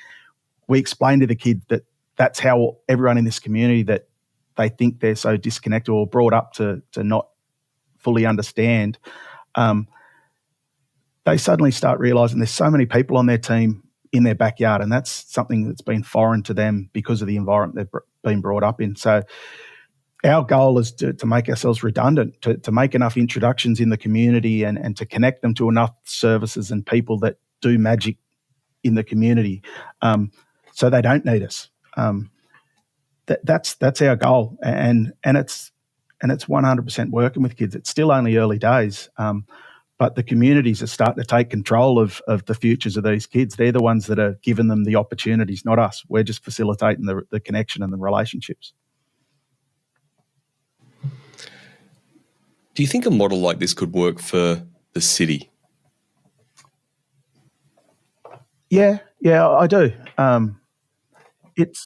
we explain to the kid that that's how everyone in this community, that they think they're so disconnected or brought up to not fully understand, they suddenly start realising there's so many people on their team in their backyard, and that's something that's been foreign to them because of the environment they've been brought up in. So our goal is to make ourselves redundant, to make enough introductions in the community and to connect them to enough services and people that do magic in the community, so they don't need us. That's our goal, and it's 100% working with kids. It's still only early days, but the communities are starting to take control of the futures of these kids. They're the ones that are giving them the opportunities, not us. We're just facilitating the connection and the relationships. Do you think a model like this could work for the city? Yeah, I do.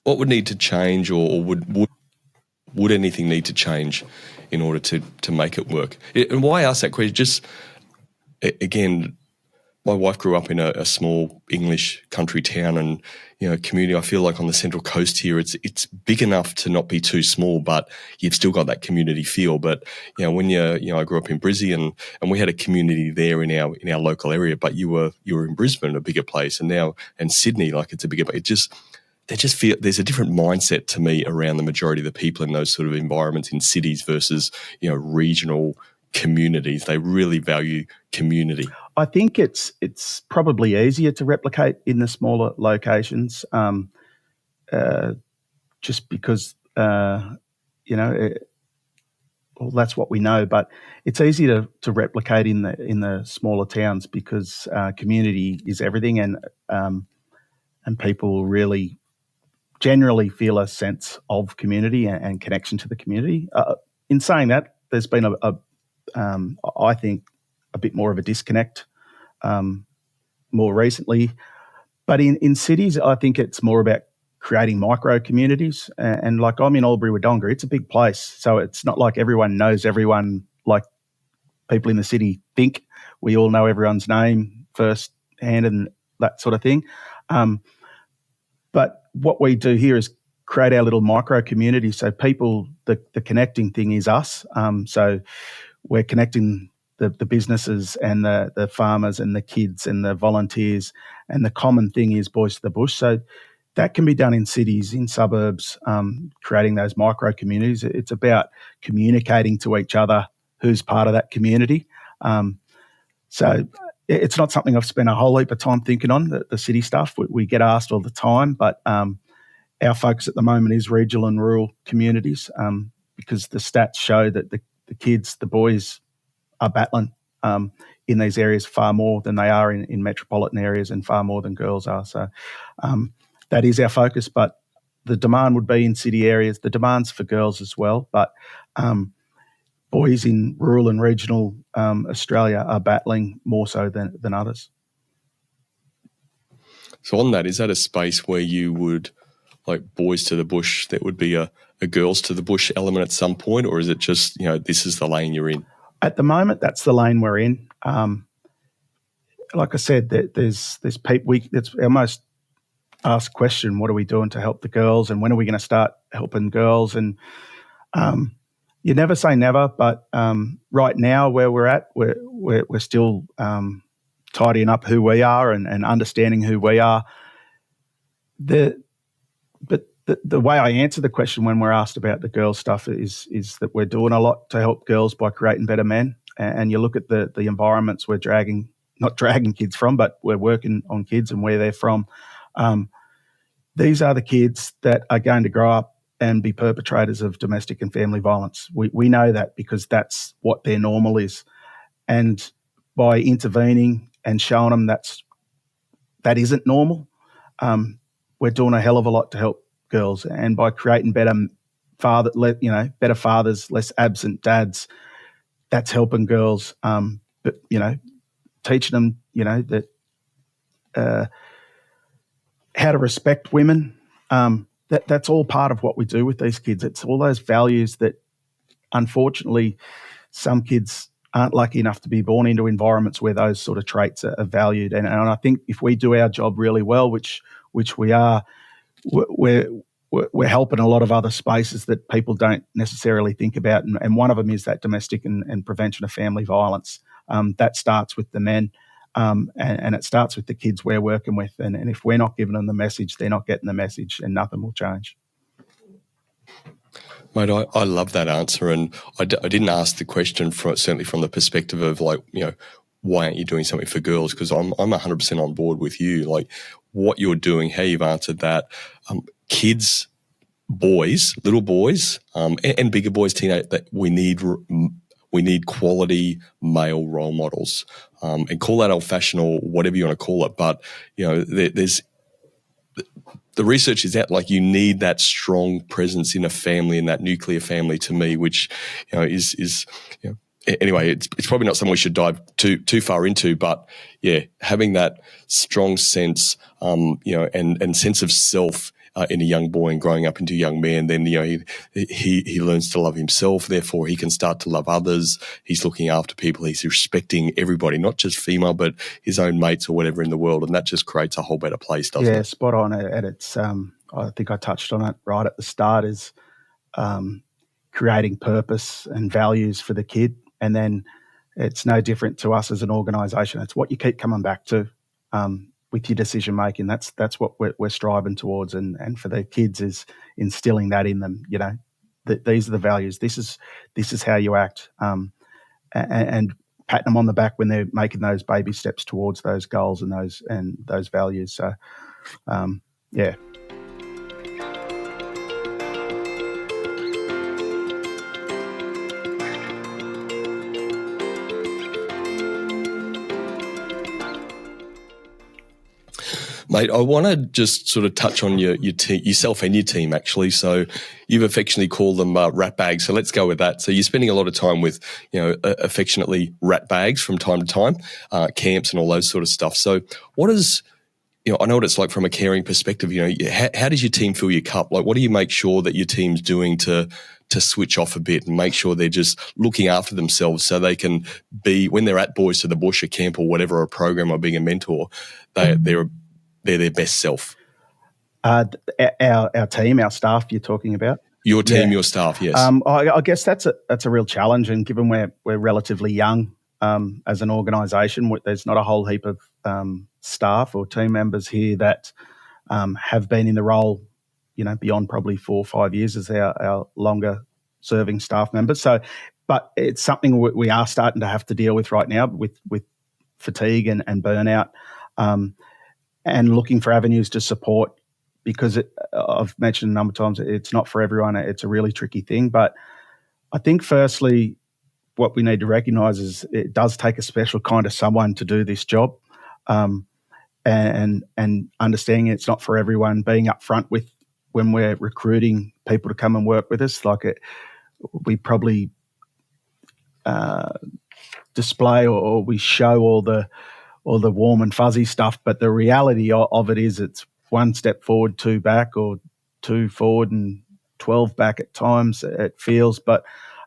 What would need to change, or would anything need to change in order to make it work? And why I ask that question, just again, my wife grew up in a small English country town, and community. I feel like on the Central Coast here, it's big enough to not be too small, but you've still got that community feel. But when I grew up in Brisbane, and we had a community there in our local area, but you were in Brisbane, a bigger place, and Sydney, like it's a bigger place. They just feel there's a different mindset to me around the majority of the people in those sort of environments in cities versus regional communities. They really value community. I think it's probably easier to replicate in the smaller locations, just because well, that's what we know. But it's easy to replicate in the smaller towns because community is everything, and people really generally feel a sense of community and connection to the community. In saying that, there's been I think a bit more of a disconnect more recently. But in cities, I think it's more about creating micro communities. And like I'm in Albury-Wodonga, it's a big place. So it's not like everyone knows everyone like people in the city think. We all know everyone's name first hand and that sort of thing. But what we do here is create our little micro community. So people, the connecting thing is us. So we're connecting the businesses and the farmers and the kids and the volunteers, and the common thing is Boys to the Bush. So that can be done in cities, in suburbs, creating those micro communities. It's about communicating to each other who's part of that community. So it's not something I've spent a whole heap of time thinking on, the city stuff. We get asked all the time, but our focus at the moment is regional and rural communities, because the stats show that the kids, the boys, are battling in these areas far more than they are in metropolitan areas, and far more than girls are. So that is our focus, but the demand would be in city areas. The demand's for girls as well, but boys in rural and regional Australia are battling more so than others. So on that, is that a space where you would, like boys to the bush, there would be a girls to the bush element at some point, or is it just, this is the lane you're in? At the moment, that's the lane we're in. Like I said, there's people. It's our most asked question: what are we doing to help the girls, and when are we going to start helping girls? And you never say never, but right now where we're at, we're still tidying up who we are and understanding who we are. The way I answer the question when we're asked about the girls stuff is that we're doing a lot to help girls by creating better men. And you look at the environments we're not dragging kids from, but we're working on kids and where they're from. These are the kids that are going to grow up and be perpetrators of domestic and family violence. We know that because that's what their normal is. And by intervening and showing them that isn't normal, we're doing a hell of a lot to help girls. And by creating better fathers, less absent dads, that's helping girls. But teaching them, that how to respect women. That's all part of what we do with these kids. It's all those values that, unfortunately, some kids aren't lucky enough to be born into environments where those sort of traits are valued. And I think if we do our job really well, which we are, we're helping a lot of other spaces that people don't necessarily think about. And one of them is that domestic and prevention of family violence. That starts with the men, and it starts with the kids we're working with. And if we're not giving them the message, they're not getting the message, and nothing will change. Mate, I love that answer, and I didn't ask the question certainly from the perspective of why aren't you doing something for girls? Because I'm 100% on board with you. Like what you're doing, how you've answered that, kids, boys, little boys, and bigger boys, teenage, that we need quality male role models, and call that old-fashioned or whatever you want to call it. But there's the research is that you need that strong presence in a family, in that nuclear family, to me, which is anyway, it's probably not something we should dive too far into, but yeah, having that strong sense, and sense of self in a young boy and growing up into a young man, then he learns to love himself. Therefore, he can start to love others. He's looking after people. He's respecting everybody, not just female, but his own mates or whatever in the world, and that just creates a whole better place, doesn't it? Yeah, spot on. And it's I think I touched on it right at the start, is creating purpose and values for the kid. And then it's no different to us as an organisation. It's what you keep coming back to with your decision making. That's what we're striving towards. And for the kids is instilling that in them. That these are the values. This is how you act. And patting them on the back when they're making those baby steps towards those goals and those values. So, yeah. Mate, I want to just sort of touch on yourself and your team, actually. So you've affectionately called them rat bags. So let's go with that. So you're spending a lot of time with, affectionately rat bags from time to time, camps and all those sort of stuff. So what is, I know what it's like from a caring perspective. How does your team fill your cup? Like, what do you make sure that your team's doing to switch off a bit and make sure they're just looking after themselves so they can be, when they're at Boys to the Bush, a camp or whatever, a program or being a mentor, they're their best self? Our team, our staff, you're talking about? Your team, your staff, yes. I guess that's a real challenge, and given we're relatively young as an organisation, there's not a whole heap of staff or team members here that have been in the role, beyond probably 4 or 5 years as our longer serving staff members. So but it's something we are starting to have to deal with right now with fatigue and burnout, and looking for avenues to support, because I've mentioned a number of times, it's not for everyone. It's a really tricky thing. But I think firstly, what we need to recognise is it does take a special kind of someone to do this job, and understanding it's not for everyone, being upfront with when we're recruiting people to come and work with us. We probably display or we show all the warm and fuzzy stuff, but the reality of it is it's one step forward, two back, or two forward and 12 back at times, it feels. But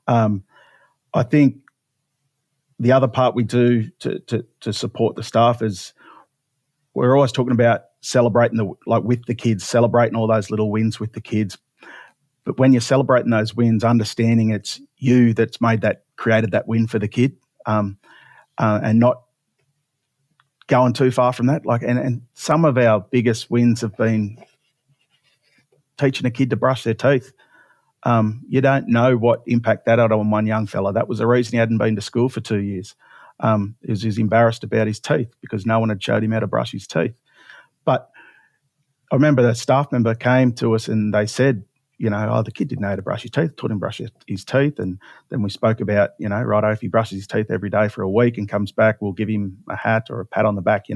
I think the other part we do to support the staff is we're always talking about celebrating with the kids, celebrating all those little wins with the kids. But when you're celebrating those wins, understanding it's you that's created that win for the kid, and not going too far from that. And some of our biggest wins have been teaching a kid to brush their teeth. You don't know what impact that had on one young fella. That was the reason he hadn't been to school for 2 years. He was embarrassed about his teeth because no one had showed him how to brush his teeth. But I remember the staff member came to us and they said, the kid didn't know how to brush his teeth, taught him to brush his teeth. And then we spoke about, righto, if he brushes his teeth every day for a week and comes back, we'll give him a hat or a pat on the back,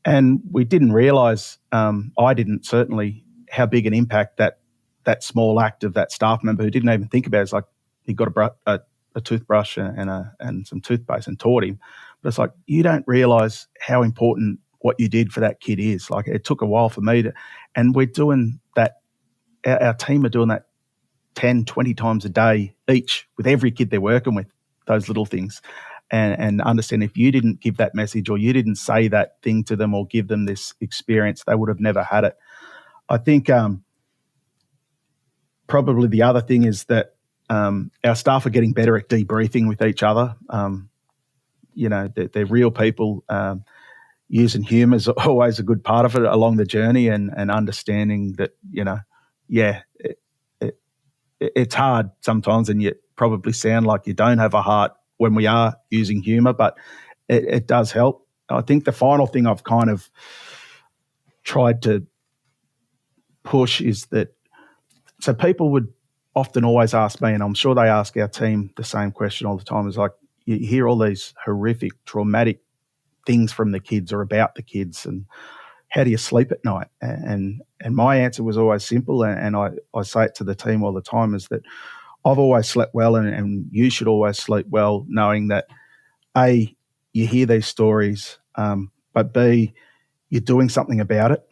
And we didn't realise, I didn't certainly, how big an impact that small act of that staff member who didn't even think about it. It's like he got a toothbrush and some toothpaste and taught him. But it's like, you don't realise how important what you did for that kid is. Like, it took a while for me and we're doing that. Our team are doing that 10, 20 times a day each with every kid they're working with, those little things. And understand if you didn't give that message or you didn't say that thing to them or give them this experience, they would have never had it. I think probably the other thing is that our staff are getting better at debriefing with each other. They're real people. Using humour is always a good part of it along the journey, and understanding that, it's hard sometimes, and you probably sound like you don't have a heart when we are using humour, but it does help. I think the final thing I've kind of tried to push is that, so people would often always ask me, and I'm sure they ask our team the same question all the time, is like, you hear all these horrific, traumatic things from the kids or about the kids, and how do you sleep at night? And my answer was always simple, and I say it to the team all the time, is that I've always slept well, and you should always sleep well, knowing that A, you hear these stories, but B, you're doing something about it.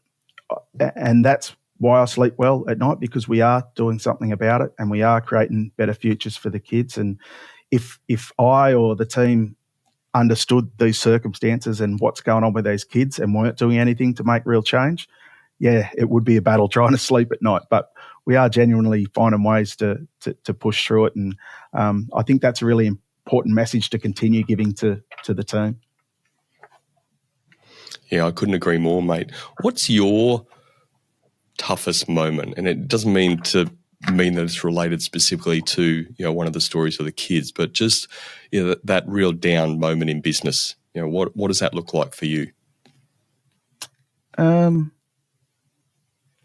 And that's why I sleep well at night, because we are doing something about it and we are creating better futures for the kids. And if I or the team understood these circumstances and what's going on with these kids and weren't doing anything to make real change, it would be a battle trying to sleep at night. But we are genuinely finding ways to push through it. And I think that's a really important message to continue giving to the team. Yeah, I couldn't agree more, mate. What's your toughest moment? And it doesn't mean that it's related specifically to, one of the stories of the kids, but just, that real down moment in business. What does that look like for you?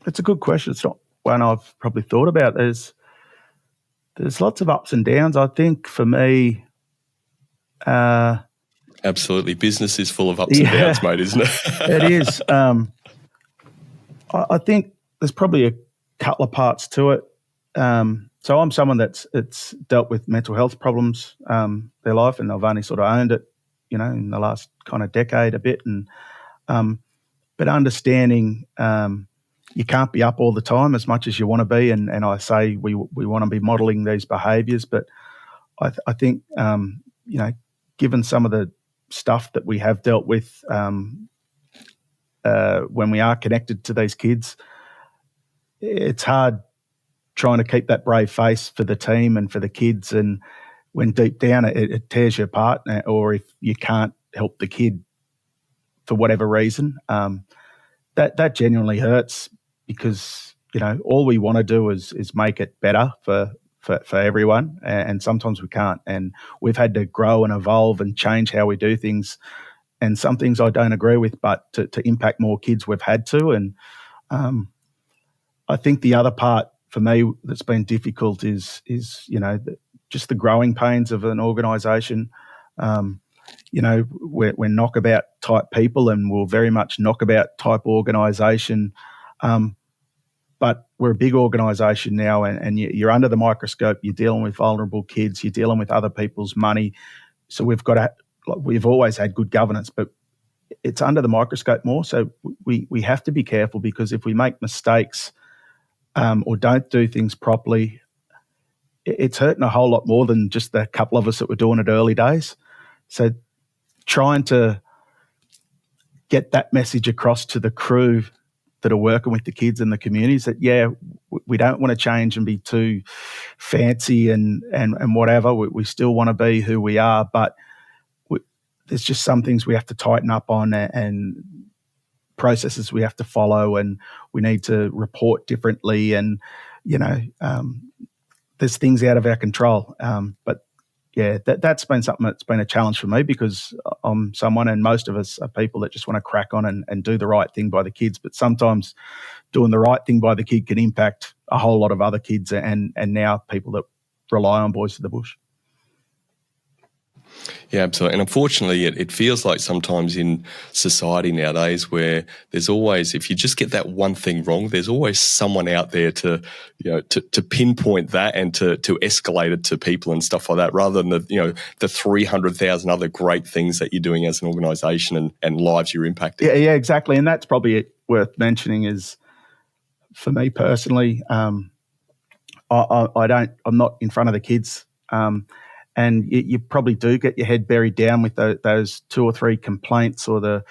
It's a good question. It's not one I've probably thought about. There's lots of ups and downs. I think for me, absolutely, business is full of ups and downs, mate, isn't it? It is. I think there's probably a couple of parts to it. So I'm someone that's dealt with mental health problems their life, and I've only sort of owned it, in the last kind of decade a bit. And but understanding you can't be up all the time as much as you want to be, and I say we want to be modelling these behaviours, but I think given some of the stuff that we have dealt with when we are connected to these kids, it's hard trying to keep that brave face for the team and for the kids, and when deep down it tears you apart, or if you can't help the kid for whatever reason, that genuinely hurts, because all we want to do is make it better for for everyone, and sometimes we can't. And we've had to grow and evolve and change how we do things. And some things I don't agree with, but to impact more kids, we've had to. And I think the other part for me that's been difficult is just the growing pains of an organisation. We're knockabout type people, and we're very much knockabout type organisation. But we're a big organisation now, and you're under the microscope. You're dealing with vulnerable kids. You're dealing with other people's money. So we've always had good governance, but it's under the microscope more. So we have to be careful, because if we make mistakes or don't do things properly, it's hurting a whole lot more than just the couple of us that were doing it early days. So trying to get that message across to the crew that are working with the kids in the communities that, we don't want to change and be too fancy and whatever. We still want to be who we are, but there's just some things we have to tighten up on, and processes we have to follow, and we need to report differently, and there's things out of our control. But that's been something that's been a challenge for me, because I'm someone, and most of us are people that just want to crack on and do the right thing by the kids. But sometimes doing the right thing by the kid can impact a whole lot of other kids and now people that rely on Boys to the Bush. Yeah, absolutely. And unfortunately, it feels like sometimes in society nowadays where there's always, if you just get that one thing wrong, there's always someone out there to pinpoint that and to escalate it to people and stuff like that, rather than the 300,000 other great things that you're doing as an organisation and lives you're impacting. Yeah, exactly. And that's probably worth mentioning is, for me personally, I'm not in front of the kids. And you probably do get your head buried down with those 2 or 3 complaints or the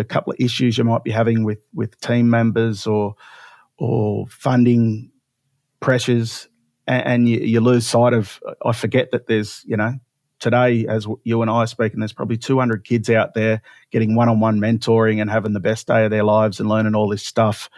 couple of issues you might be having with team members or funding pressures, and you lose sight of. I forget that there's today, as you and I are speaking, there's probably 200 kids out there getting one-on-one mentoring and having the best day of their lives and learning all this stuff.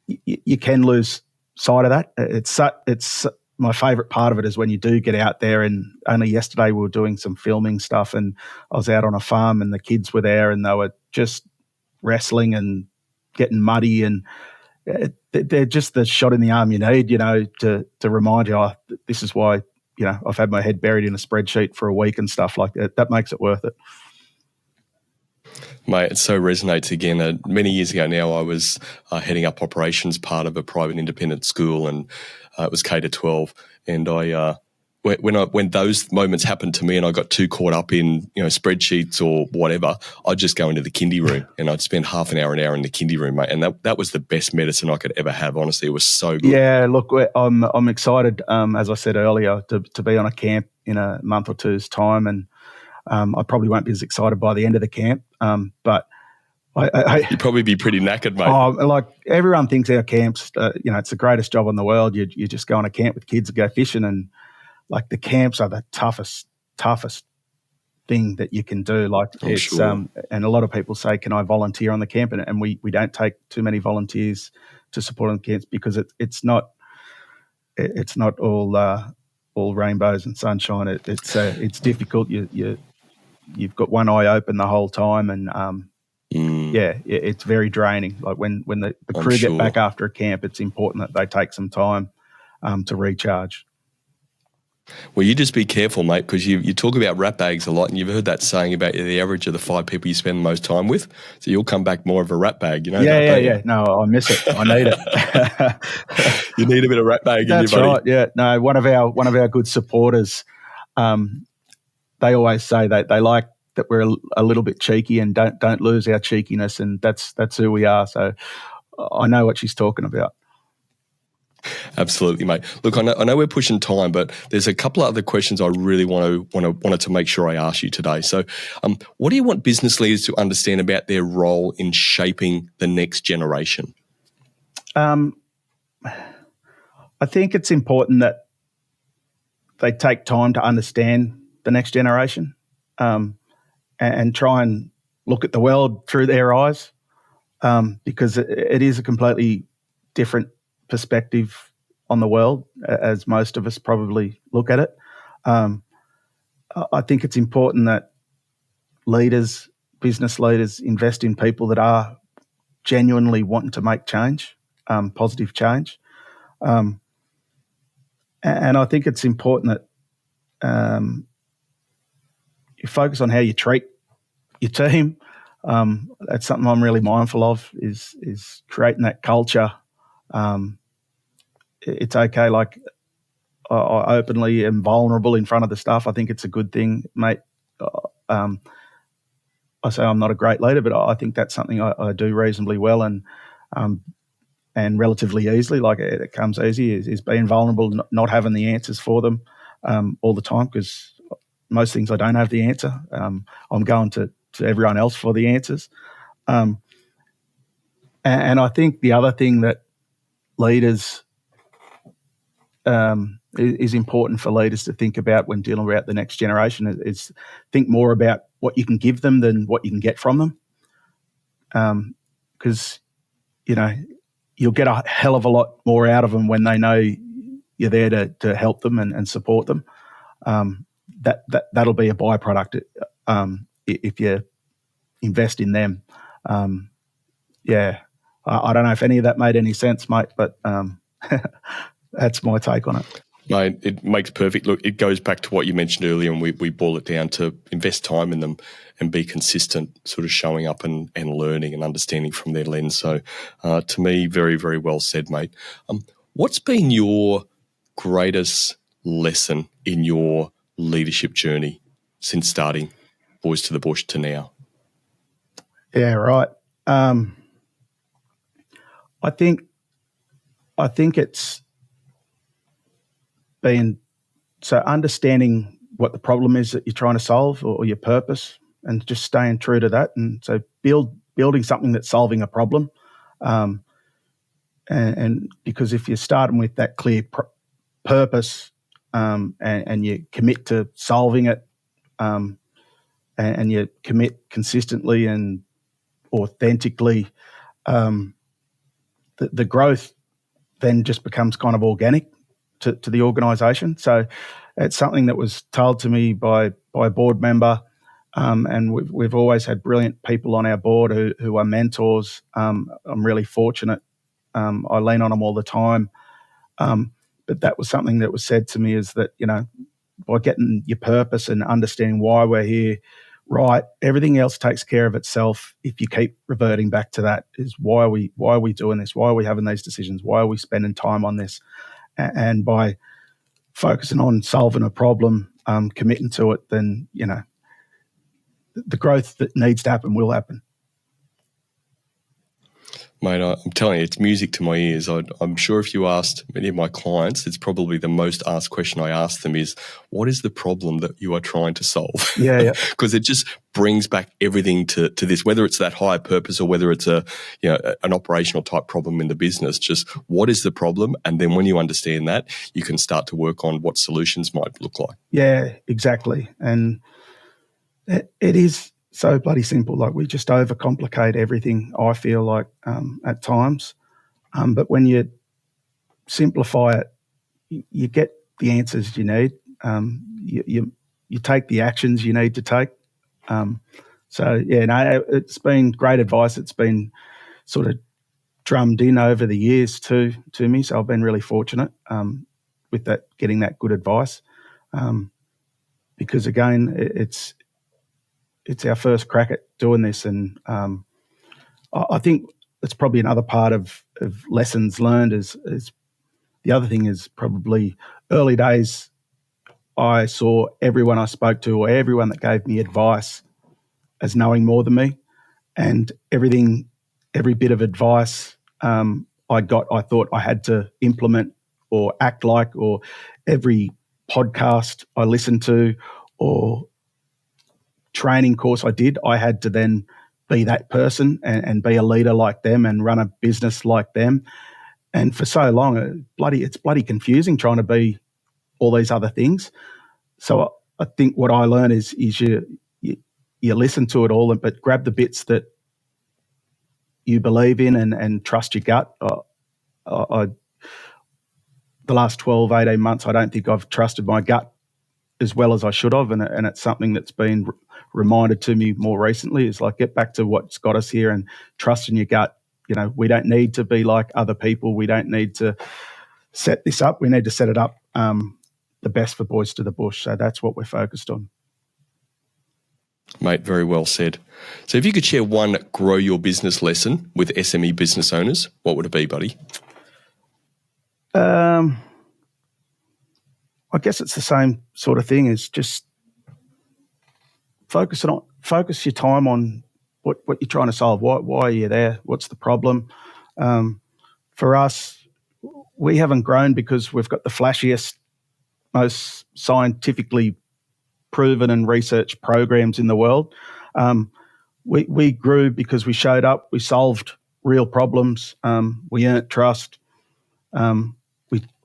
You can lose sight of that. It's my favourite part of it is when you do get out there, and only yesterday we were doing some filming stuff, and I was out on a farm and the kids were there and they were just wrestling and getting muddy, and they're just the shot in the arm you need, to remind you, this is why, I've had my head buried in a spreadsheet for a week and stuff like that. That makes it worth it. Mate, it so resonates again. Many years ago now, I was heading up operations part of a private independent school, and it was K to 12. And when those moments happened to me, and I got too caught up in spreadsheets or whatever, I'd just go into the kindy room and I'd spend half an hour in the kindy room, mate. And that was the best medicine I could ever have. Honestly, it was so good. Yeah, look, I'm excited, as I said earlier, to be on a camp in a month or two's time, and I probably won't be as excited by the end of the camp, but you'd probably be pretty knackered, mate. Like everyone thinks our camps, it's the greatest job in the world. You just go on a camp with kids and go fishing, and like the camps are the toughest thing that you can do. Like it's sure. And a lot of people say, "Can I volunteer on the camp?" And we don't take too many volunteers to support on camps, because it's not all rainbows and sunshine. It's difficult. You've got one eye open the whole time, and it's very draining. Like when the crew get back after a camp, it's important that they take some time to recharge. Well, you just be careful, mate, because you talk about rat bags a lot, and you've heard that saying about the average of the 5 people you spend the most time with. So you'll come back more of a rat bag, Yeah. No, I miss it. I need it. You need a bit of rat bag in you, buddy. That's right. Yeah. No, one of our good supporters, they always say that they like that we're a little bit cheeky and don't lose our cheekiness, and that's who we are. So I know what she's talking about. Absolutely, mate. Look, I know we're pushing time, but there's a couple of other questions I really wanted to make sure I ask you today. So, what do you want business leaders to understand about their role in shaping the next generation? I think it's important that they take time to understand the next generation, and try and look at the world through their eyes, because it is a completely different perspective on the world, as most of us probably look at it. I think it's important that leaders, business leaders, invest in people that are genuinely wanting to make change, positive change. And I think it's important that you focus on how you treat your team. That's something I'm really mindful of, is creating that culture. It's okay, like I openly am vulnerable in front of the staff. I think it's a good thing, mate. I say I'm not a great leader, but I think that's something I do reasonably well and relatively easily. Like it comes easy is being vulnerable, not having the answers for them all the time, because most things I don't have the answer. I'm going to everyone else for the answers. And I think the other thing that leaders is important for leaders to think about when dealing about the next generation is think more about what you can give them than what you can get from them. Because, you'll get a hell of a lot more out of them when they know you're there to help them and support them. That'll be a byproduct if you invest in them. I don't know if any of that made any sense, mate, but that's my take on it. Mate, it makes perfect. Look, it goes back to what you mentioned earlier, and we boil it down to invest time in them and be consistent, sort of showing up and learning and understanding from their lens. So to me, very, very well said, mate. What's been your greatest lesson in your leadership journey since starting Boys to the Bush to now? Yeah, right. I think it's been so understanding what the problem is that you're trying to solve, or your purpose, and just staying true to that. And so building something that's solving a problem. And because if you're starting with that clear purpose and you commit to solving it, and you commit consistently and authentically, the growth then just becomes kind of organic to the organisation. So it's something that was told to me by a board member, and we've always had brilliant people on our board who are mentors. I'm really fortunate. I lean on them all the time. But that was something that was said to me, is that, by getting your purpose and understanding why we're here right, everything else takes care of itself if you keep reverting back to that. Is why are we doing this? Why are we having these decisions? Why are we spending time on this? And by focusing on solving a problem, committing to it, then, the growth that needs to happen will happen. Mate, I'm telling you, it's music to my ears. I'm sure if you asked many of my clients, it's probably the most asked question I ask them is, what is the problem that you are trying to solve? Yeah. Because it just brings back everything to this, whether it's that higher purpose or whether it's an operational type problem in the business. Just what is the problem? And then when you understand that, you can start to work on what solutions might look like. Yeah, exactly. And it is so bloody simple. Like, we just overcomplicate everything, I feel like, at times. But when you simplify it, you get the answers you need. You take the actions you need to take. It's been great advice. It's been sort of drummed in over the years to me. So I've been really fortunate with that, getting that good advice. Because again, it's our first crack at doing this, and I think it's probably another part of lessons learned. Is the other thing is probably early days. I saw everyone I spoke to, or everyone that gave me advice, as knowing more than me, and every bit of advice I got, I thought I had to implement or act like, or every podcast I listened to or training course I did, I had to then be that person and be a leader like them and run a business like them. And for so long, it's bloody confusing trying to be all these other things. So I think what I learned is you listen to it all, but grab the bits that you believe in and trust your gut. the last 12, 18 months, I don't think I've trusted my gut as well as I should have. And it's something that's been reminded to me more recently, is like, get back to what's got us here and trust in your gut. You know, we don't need to be like other people. We don't need to set this up. We need to set it up the best for Boys to the Bush. So that's what we're focused on. Mate, very well said. So if you could share one grow your business lesson with SME business owners, what would it be, buddy? I guess it's the same sort of thing, is just focus your time on what you're trying to solve. Why are you there? What's the problem? For us, we haven't grown because we've got the flashiest, most scientifically proven and researched programs in the world. We grew because we showed up, we solved real problems, we earned trust,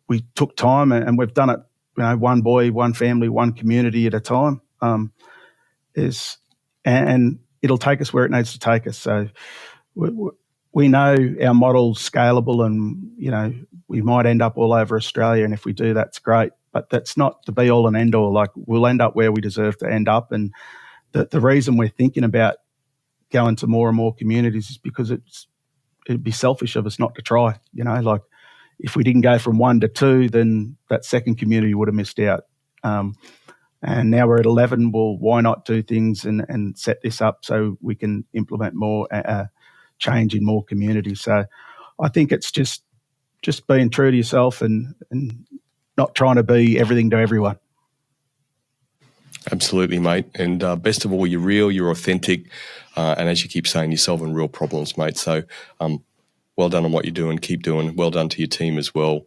we took time, and we've done it, you know, one boy, one family, one community at a time. And it'll take us where it needs to take us. So we know our model's scalable, and, you know, we might end up all over Australia, and if we do, that's great. But that's not the be all and end all. Like, we'll end up where we deserve to end up. And the reason we're thinking about going to more and more communities is because it'd be selfish of us not to try. You know, like, if we didn't go from 1 to 2, then that second community would have missed out. And now we're at 11. Well, why not do things and set this up so we can implement more change in more communities? So I think it's just being true to yourself and not trying to be everything to everyone. Absolutely, mate. And best of all, you're real, you're authentic, and as you keep saying, you're solving real problems, mate. So well done on what you're doing. Keep doing. Well done to your team as well.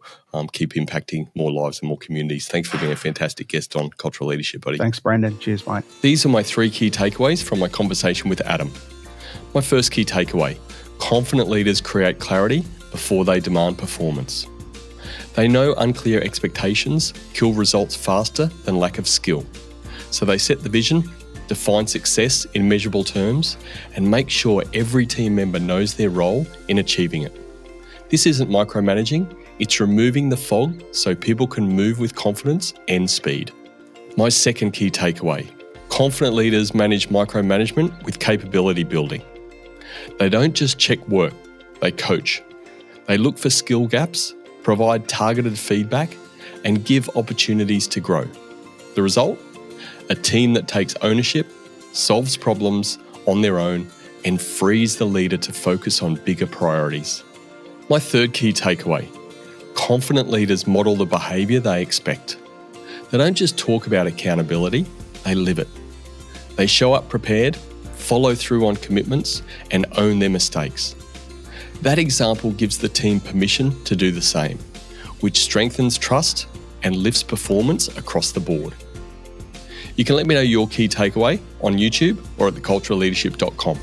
Keep impacting more lives and more communities. Thanks for being a fantastic guest on Cultural Leadership, buddy. Thanks, Brendan. Cheers, mate. These are my 3 key takeaways from my conversation with Adam. My first key takeaway: confident leaders create clarity before they demand performance. They know unclear expectations kill results faster than lack of skill. So they set the vision, define success in measurable terms, and make sure every team member knows their role in achieving it. This isn't micromanaging, it's removing the fog so people can move with confidence and speed. My second key takeaway: confident leaders manage micromanagement with capability building. They don't just check work, they coach. They look for skill gaps, provide targeted feedback, and give opportunities to grow. The result? A team that takes ownership, solves problems on their own, and frees the leader to focus on bigger priorities. My third key takeaway: confident leaders model the behaviour they expect. They don't just talk about accountability, they live it. They show up prepared, follow through on commitments, and own their mistakes. That example gives the team permission to do the same, which strengthens trust and lifts performance across the board. You can let me know your key takeaway on YouTube or at theculturalleadership.com.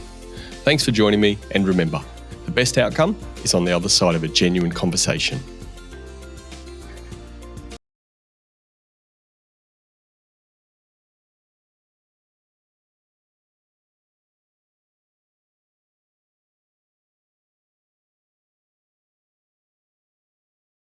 Thanks for joining me, and remember, the best outcome is on the other side of a genuine conversation.